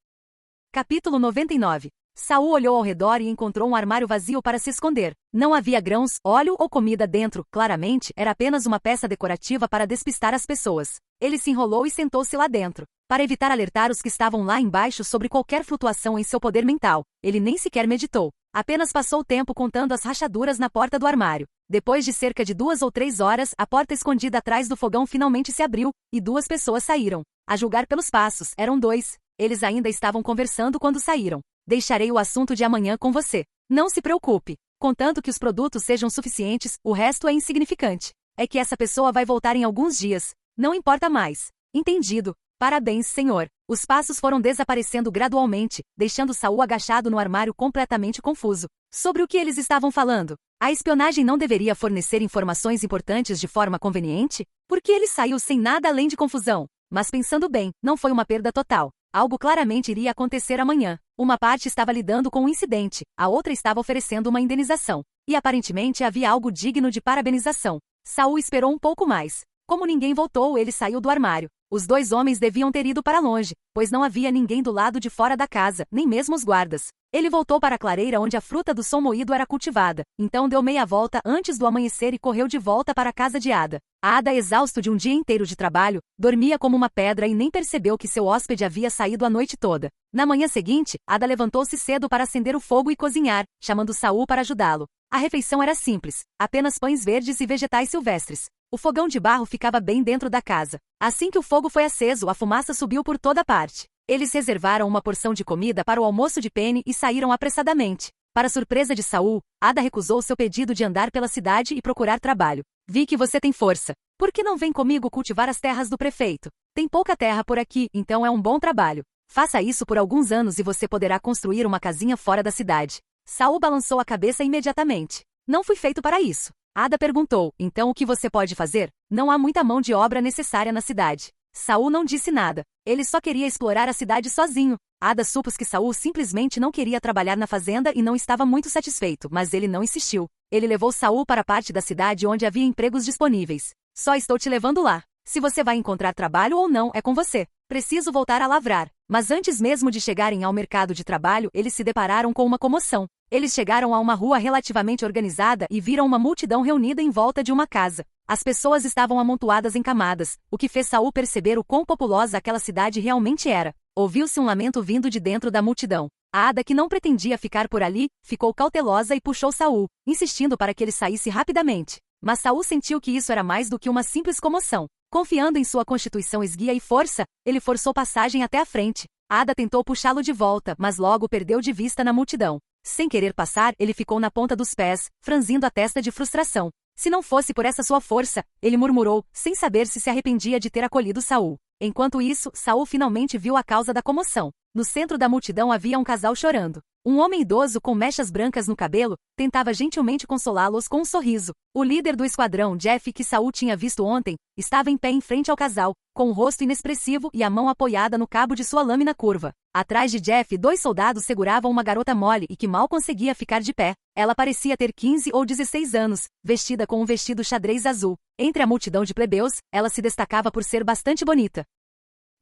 Capítulo 99. Saul olhou ao redor e encontrou um armário vazio para se esconder. Não havia grãos, óleo ou comida dentro, claramente, era apenas uma peça decorativa para despistar as pessoas. Ele se enrolou e sentou-se lá dentro. Para evitar alertar os que estavam lá embaixo sobre qualquer flutuação em seu poder mental, ele nem sequer meditou. Apenas passou o tempo contando as rachaduras na porta do armário. Depois de cerca de 2 ou 3 horas, a porta escondida atrás do fogão finalmente se abriu, e 2 pessoas saíram. A julgar pelos passos, eram 2. Eles ainda estavam conversando quando saíram. Deixarei o assunto de amanhã com você. Não se preocupe. Contanto que os produtos sejam suficientes, o resto é insignificante. É que essa pessoa vai voltar em alguns dias. Não importa mais. Entendido. Parabéns, senhor. Os passos foram desaparecendo gradualmente, deixando Saul agachado no armário completamente confuso. Sobre o que eles estavam falando? A espionagem não deveria fornecer informações importantes de forma conveniente? Por que ele saiu sem nada além de confusão? Mas pensando bem, não foi uma perda total. Algo claramente iria acontecer amanhã. Uma parte estava lidando com um incidente, a outra estava oferecendo uma indenização. E aparentemente havia algo digno de parabenização. Saul esperou um pouco mais. Como ninguém voltou, ele saiu do armário. Os 2 homens deviam ter ido para longe, pois não havia ninguém do lado de fora da casa, nem mesmo os guardas. Ele voltou para a clareira onde a fruta do som moído era cultivada, então deu meia volta antes do amanhecer e correu de volta para a casa de Ada. A Ada, exausto de um dia inteiro de trabalho, dormia como uma pedra e nem percebeu que seu hóspede havia saído a noite toda. Na manhã seguinte, Ada levantou-se cedo para acender o fogo e cozinhar, chamando Saul para ajudá-lo. A refeição era simples, apenas pães verdes e vegetais silvestres. O fogão de barro ficava bem dentro da casa. Assim que o fogo foi aceso, a fumaça subiu por toda parte. Eles reservaram uma porção de comida para o almoço de Penny e saíram apressadamente. Para surpresa de Saul, Ada recusou seu pedido de andar pela cidade e procurar trabalho. Vi que você tem força. Por que não vem comigo cultivar as terras do prefeito? Tem pouca terra por aqui, então é um bom trabalho. Faça isso por alguns anos e você poderá construir uma casinha fora da cidade. Saul balançou a cabeça imediatamente. Não fui feito para isso. Ada perguntou: então o que você pode fazer? Não há muita mão de obra necessária na cidade. Saul não disse nada. Ele só queria explorar a cidade sozinho. Ada supôs que Saul simplesmente não queria trabalhar na fazenda e não estava muito satisfeito, mas ele não insistiu. Ele levou Saul para a parte da cidade onde havia empregos disponíveis. Só estou te levando lá. Se você vai encontrar trabalho ou não é com você. Preciso voltar a lavrar. Mas antes mesmo de chegarem ao mercado de trabalho, eles se depararam com uma comoção. Eles chegaram a uma rua relativamente organizada e viram uma multidão reunida em volta de uma casa. As pessoas estavam amontoadas em camadas, o que fez Saul perceber o quão populosa aquela cidade realmente era. Ouviu-se um lamento vindo de dentro da multidão. A hada, que não pretendia ficar por ali, ficou cautelosa e puxou Saul, insistindo para que ele saísse rapidamente. Mas Saul sentiu que isso era mais do que uma simples comoção. Confiando em sua constituição esguia e força, ele forçou passagem até a frente. A hada tentou puxá-lo de volta, mas logo perdeu de vista na multidão. Sem querer passar, ele ficou na ponta dos pés, franzindo a testa de frustração. Se não fosse por essa sua força, ele murmurou, sem saber se arrependia de ter acolhido Saul. Enquanto isso, Saul finalmente viu a causa da comoção. No centro da multidão havia um casal chorando. Um homem idoso com mechas brancas no cabelo tentava gentilmente consolá-los com um sorriso. O líder do esquadrão, Jeff, que Saul tinha visto ontem, estava em pé em frente ao casal, com o rosto inexpressivo e a mão apoiada no cabo de sua lâmina curva. Atrás de Jeff, 2 soldados seguravam uma garota mole e que mal conseguia ficar de pé. Ela parecia ter 15 ou 16 anos, vestida com um vestido xadrez azul. Entre a multidão de plebeus, ela se destacava por ser bastante bonita.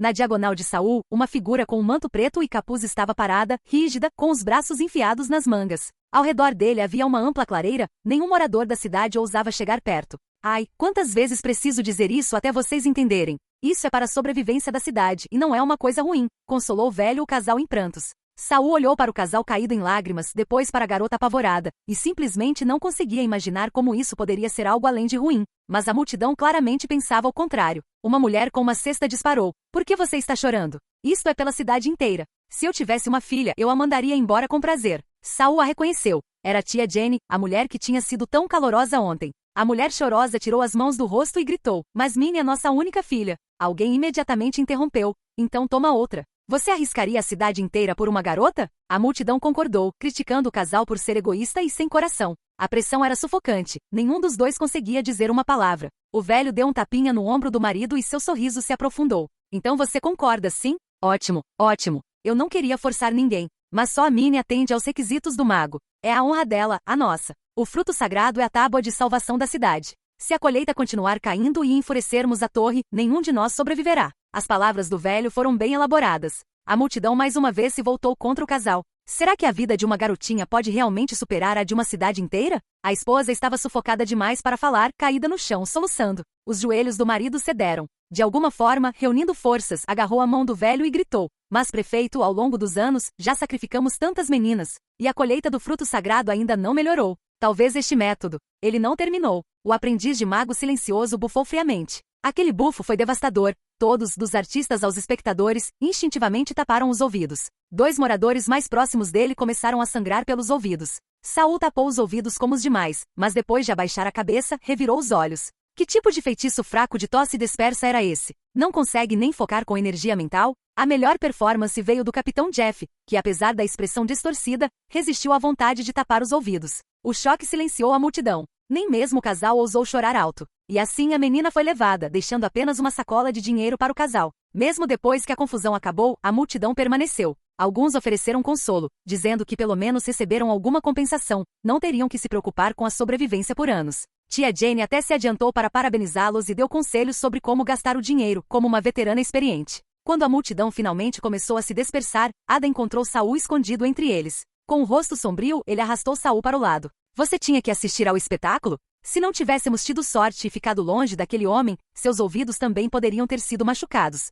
Na diagonal de Saul, uma figura com um manto preto e capuz estava parada, rígida, com os braços enfiados nas mangas. Ao redor dele havia uma ampla clareira, nenhum morador da cidade ousava chegar perto. Ai, quantas vezes preciso dizer isso até vocês entenderem? Isso é para a sobrevivência da cidade, e não é uma coisa ruim, consolou o velho o casal em prantos. Saul olhou para o casal caído em lágrimas, depois para a garota apavorada, e simplesmente não conseguia imaginar como isso poderia ser algo além de ruim. Mas a multidão claramente pensava o contrário. Uma mulher com uma cesta disparou. Por que você está chorando? Isto é pela cidade inteira. Se eu tivesse uma filha, eu a mandaria embora com prazer. Saul a reconheceu. Era a tia Jenny, a mulher que tinha sido tão calorosa ontem. A mulher chorosa tirou as mãos do rosto e gritou, mas Minnie é nossa única filha. Alguém imediatamente interrompeu. Então toma outra. Você arriscaria a cidade inteira por uma garota? A multidão concordou, criticando o casal por ser egoísta e sem coração. A pressão era sufocante, nenhum dos dois conseguia dizer uma palavra. O velho deu um tapinha no ombro do marido e seu sorriso se aprofundou. Então você concorda, sim? Ótimo, ótimo. Eu não queria forçar ninguém, mas só a Minnie atende aos requisitos do mago. É a honra dela, a nossa. O fruto sagrado é a tábua de salvação da cidade. Se a colheita continuar caindo e enfurecermos a torre, nenhum de nós sobreviverá. As palavras do velho foram bem elaboradas. A multidão mais uma vez se voltou contra o casal. Será que a vida de uma garotinha pode realmente superar a de uma cidade inteira? A esposa estava sufocada demais para falar, caída no chão, soluçando. Os joelhos do marido cederam. De alguma forma, reunindo forças, agarrou a mão do velho e gritou. Mas prefeito, ao longo dos anos, já sacrificamos tantas meninas. E a colheita do fruto sagrado ainda não melhorou. Talvez este método. Ele não terminou. O aprendiz de mago silencioso bufou friamente. Aquele bufo foi devastador. Todos, dos artistas aos espectadores, instintivamente taparam os ouvidos. 2 moradores mais próximos dele começaram a sangrar pelos ouvidos. Saul tapou os ouvidos como os demais, mas depois de abaixar a cabeça, revirou os olhos. Que tipo de feitiço fraco de tosse dispersa era esse? Não consegue nem focar com energia mental? A melhor performance veio do Capitão Jeff, que apesar da expressão distorcida, resistiu à vontade de tapar os ouvidos. O choque silenciou a multidão. Nem mesmo o casal ousou chorar alto. E assim a menina foi levada, deixando apenas uma sacola de dinheiro para o casal. Mesmo depois que a confusão acabou, a multidão permaneceu. Alguns ofereceram consolo, dizendo que pelo menos receberam alguma compensação, não teriam que se preocupar com a sobrevivência por anos. Tia Jane até se adiantou para parabenizá-los e deu conselhos sobre como gastar o dinheiro, como uma veterana experiente. Quando a multidão finalmente começou a se dispersar, Ada encontrou Saul escondido entre eles. Com o rosto sombrio, ele arrastou Saul para o lado. Você tinha que assistir ao espetáculo? Se não tivéssemos tido sorte e ficado longe daquele homem, seus ouvidos também poderiam ter sido machucados.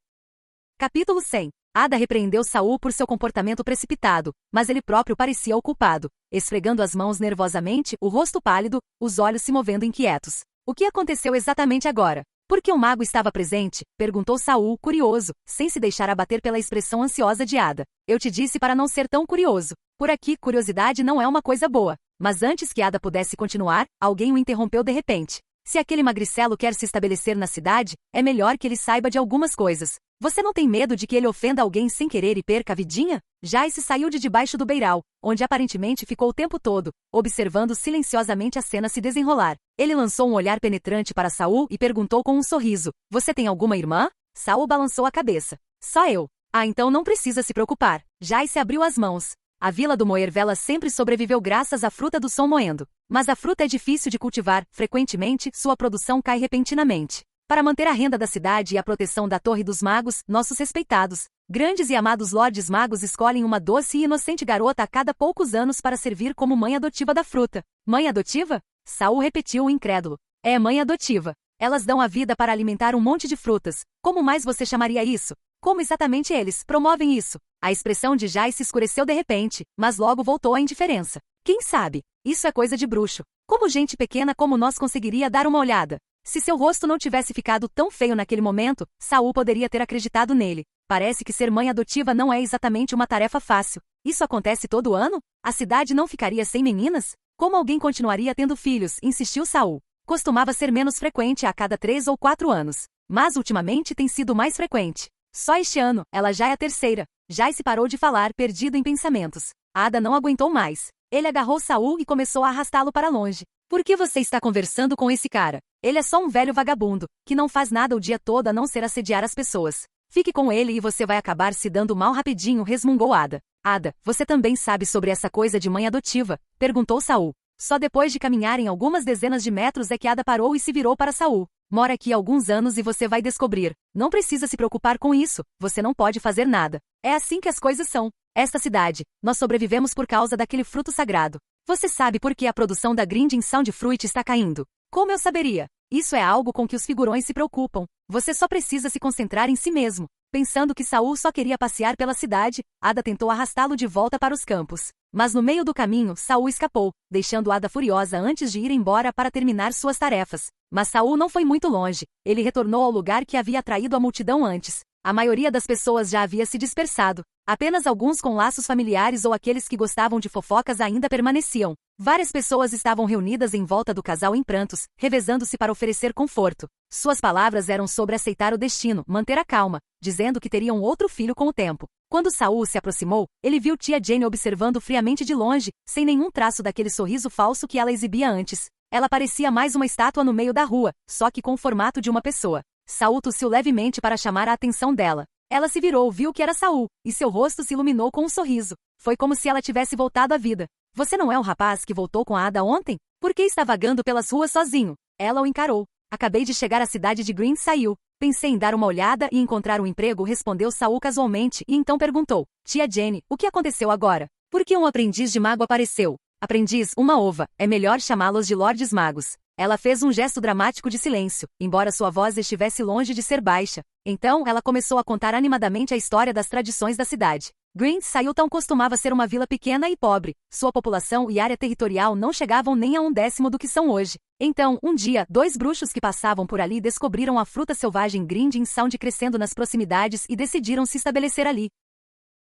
Capítulo 100. Ada repreendeu Saul por seu comportamento precipitado, mas ele próprio parecia o culpado, esfregando as mãos nervosamente, o rosto pálido, os olhos se movendo inquietos. O que aconteceu exatamente agora? Por que o mago estava presente? Perguntou Saul, curioso, sem se deixar abater pela expressão ansiosa de Ada. Eu te disse para não ser tão curioso. Por aqui, curiosidade não é uma coisa boa. Mas antes que Ada pudesse continuar, alguém o interrompeu de repente. Se aquele magricelo quer se estabelecer na cidade, é melhor que ele saiba de algumas coisas. Você não tem medo de que ele ofenda alguém sem querer e perca a vidinha? Jace saiu de debaixo do beiral, onde aparentemente ficou o tempo todo, observando silenciosamente a cena se desenrolar. Ele lançou um olhar penetrante para Saul e perguntou com um sorriso, você tem alguma irmã? Saul balançou a cabeça. Só eu. Ah, então não precisa se preocupar. Jace abriu as mãos. A vila do Moervela sempre sobreviveu graças à fruta do som moendo. Mas a fruta é difícil de cultivar, frequentemente, sua produção cai repentinamente. para manter a renda da cidade e a proteção da Torre dos Magos, nossos respeitados, grandes e amados Lordes Magos escolhem uma doce e inocente garota a cada poucos anos para servir como mãe adotiva da fruta. Mãe adotiva? Saul repetiu incrédulo. É mãe adotiva. Elas dão a vida para alimentar um monte de frutas. Como mais você chamaria isso? Como exatamente eles promovem isso? A expressão de Jai se escureceu de repente, mas logo voltou à indiferença. Quem sabe? Isso é coisa de bruxo. Como gente pequena como nós conseguiria dar uma olhada? Se seu rosto não tivesse ficado tão feio naquele momento, Saul poderia ter acreditado nele. Parece que ser mãe adotiva não é exatamente uma tarefa fácil. Isso acontece todo ano? A cidade não ficaria sem meninas? Como alguém continuaria tendo filhos? Insistiu Saul. Costumava ser menos frequente a cada 3 ou 4 anos. Mas ultimamente tem sido mais frequente. Só este ano, ela já é a terceira. Jai se parou de falar, perdido em pensamentos. Ada não aguentou mais. Ele agarrou Saul e começou a arrastá-lo para longe. Por que você está conversando com esse cara? Ele é só um velho vagabundo, que não faz nada o dia todo a não ser assediar as pessoas. Fique com ele e você vai acabar se dando mal rapidinho, resmungou Ada. Ada, você também sabe sobre essa coisa de mãe adotiva? Perguntou Saul. Só depois de caminharem algumas dezenas de metros é que Ada parou e se virou para Saul. Mora aqui há alguns anos e você vai descobrir. Não precisa se preocupar com isso, você não pode fazer nada. É assim que as coisas são. Esta cidade, nós sobrevivemos por causa daquele fruto sagrado. Você sabe por que a produção da Grinding Sound Fruit está caindo? Como eu saberia? Isso é algo com que os figurões se preocupam. Você só precisa se concentrar em si mesmo. Pensando que Saul só queria passear pela cidade, Ada tentou arrastá-lo de volta para os campos. Mas no meio do caminho, Saul escapou, deixando Ada furiosa antes de ir embora para terminar suas tarefas. Mas Saul não foi muito longe. Ele retornou ao lugar que havia atraído a multidão antes. A maioria das pessoas já havia se dispersado. Apenas alguns com laços familiares ou aqueles que gostavam de fofocas ainda permaneciam. Várias pessoas estavam reunidas em volta do casal em prantos, revezando-se para oferecer conforto. Suas palavras eram sobre aceitar o destino, manter a calma, dizendo que teriam outro filho com o tempo. Quando Saul se aproximou, ele viu tia Jane observando friamente de longe, sem nenhum traço daquele sorriso falso que ela exibia antes. Ela parecia mais uma estátua no meio da rua, só que com o formato de uma pessoa. Saul tossiu levemente para chamar a atenção dela. Ela se virou, viu que era Saul, e seu rosto se iluminou com um sorriso. Foi como se ela tivesse voltado à vida. Você não é o rapaz que voltou com a Ada ontem? Por que está vagando pelas ruas sozinho? Ela o encarou. Acabei de chegar à cidade de Green Saiu. Pensei em dar uma olhada e encontrar um emprego, respondeu Saul casualmente, e então perguntou. Tia Jane, o que aconteceu agora? Por que um aprendiz de mago apareceu? Aprendiz, uma ova. É melhor chamá-los de Lordes Magos. Ela fez um gesto dramático de silêncio, embora sua voz estivesse longe de ser baixa. Então, ela começou a contar animadamente a história das tradições da cidade. Green Sailtown costumava ser uma vila pequena e pobre. Sua população e área territorial não chegavam nem a 1/10 do que são hoje. Então, um dia, 2 bruxos que passavam por ali descobriram a fruta selvagem Grinding Sound crescendo nas proximidades e decidiram se estabelecer ali.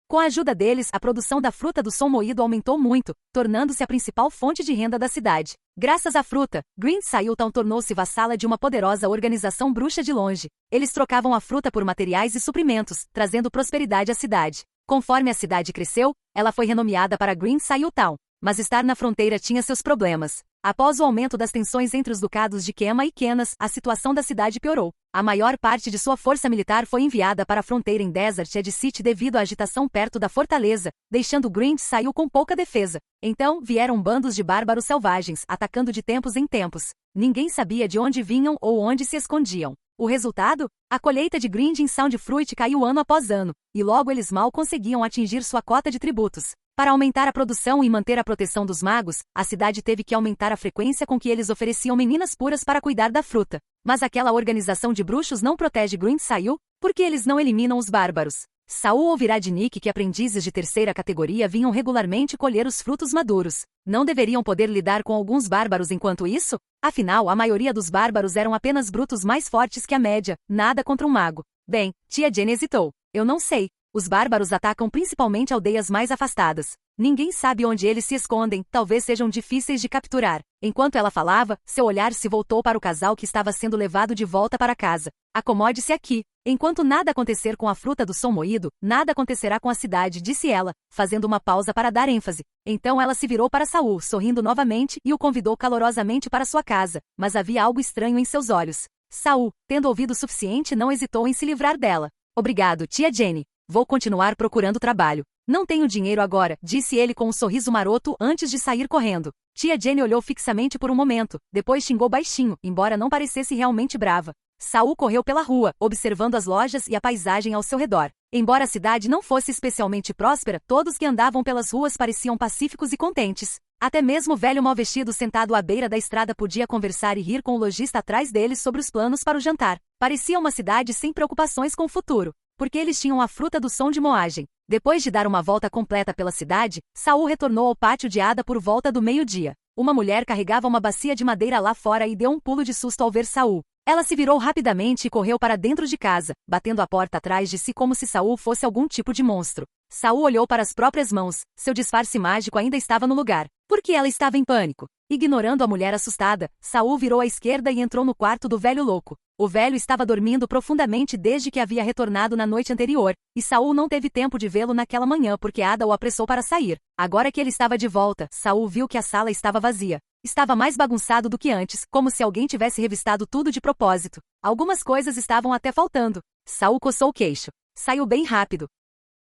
Com a ajuda deles, a produção da fruta do som moído aumentou muito, tornando-se a principal fonte de renda da cidade. Graças à fruta, Green Sailtown tornou-se vassala de uma poderosa organização bruxa de longe. Eles trocavam a fruta por materiais e suprimentos, trazendo prosperidade à cidade. Conforme a cidade cresceu, ela foi renomeada para Green Sailtown, mas estar na fronteira tinha seus problemas. Após o aumento das tensões entre os ducados de Kema e Kenas, a situação da cidade piorou. A maior parte de sua força militar foi enviada para a fronteira em Desert Edge City devido à agitação perto da fortaleza, deixando Green Saiu com pouca defesa. Então, vieram bandos de bárbaros selvagens, atacando de tempos em tempos. Ninguém sabia de onde vinham ou onde se escondiam. O resultado? A colheita de Grinding Sound Fruit caiu ano após ano, e logo eles mal conseguiam atingir sua cota de tributos. Para aumentar a produção e manter a proteção dos magos, a cidade teve que aumentar a frequência com que eles ofereciam meninas puras para cuidar da fruta. Mas aquela organização de bruxos não protege Green Saiu, porque eles não eliminam os bárbaros. Saul ouvirá de Nick que aprendizes de terceira categoria vinham regularmente colher os frutos maduros. Não deveriam poder lidar com alguns bárbaros enquanto isso? Afinal, a maioria dos bárbaros eram apenas brutos mais fortes que a média, nada contra um mago. Bem, tia Jane hesitou. Eu não sei. Os bárbaros atacam principalmente aldeias mais afastadas. Ninguém sabe onde eles se escondem, talvez sejam difíceis de capturar. Enquanto ela falava, seu olhar se voltou para o casal que estava sendo levado de volta para casa. Acomode-se aqui. Enquanto nada acontecer com a fruta do som moído, nada acontecerá com a cidade, disse ela, fazendo uma pausa para dar ênfase. Então ela se virou para Saul, sorrindo novamente, e o convidou calorosamente para sua casa, mas havia algo estranho em seus olhos. Saul, tendo ouvido o suficiente, não hesitou em se livrar dela. Obrigado, tia Jane. Vou continuar procurando trabalho. Não tenho dinheiro agora, disse ele com um sorriso maroto antes de sair correndo. Tia Jane olhou fixamente por um momento, depois xingou baixinho, embora não parecesse realmente brava. Saul correu pela rua, observando as lojas e a paisagem ao seu redor. Embora a cidade não fosse especialmente próspera, todos que andavam pelas ruas pareciam pacíficos e contentes. Até mesmo o velho mal vestido sentado à beira da estrada podia conversar e rir com o lojista atrás deles sobre os planos para o jantar. Parecia uma cidade sem preocupações com o futuro, porque eles tinham a fruta do som de moagem. Depois de dar uma volta completa pela cidade, Saul retornou ao pátio de Ada por volta do meio-dia. Uma mulher carregava uma bacia de madeira lá fora e deu um pulo de susto ao ver Saul. Ela se virou rapidamente e correu para dentro de casa, batendo a porta atrás de si como se Saul fosse algum tipo de monstro. Saul olhou para as próprias mãos, seu disfarce mágico ainda estava no lugar. Por que ela estava em pânico? Ignorando a mulher assustada, Saul virou à esquerda e entrou no quarto do velho louco. O velho estava dormindo profundamente desde que havia retornado na noite anterior, e Saul não teve tempo de vê-lo naquela manhã porque Ada o apressou para sair. Agora que ele estava de volta, Saul viu que a sala estava vazia. Estava mais bagunçado do que antes, como se alguém tivesse revistado tudo de propósito. Algumas coisas estavam até faltando. Saul coçou o queixo. Saiu bem rápido.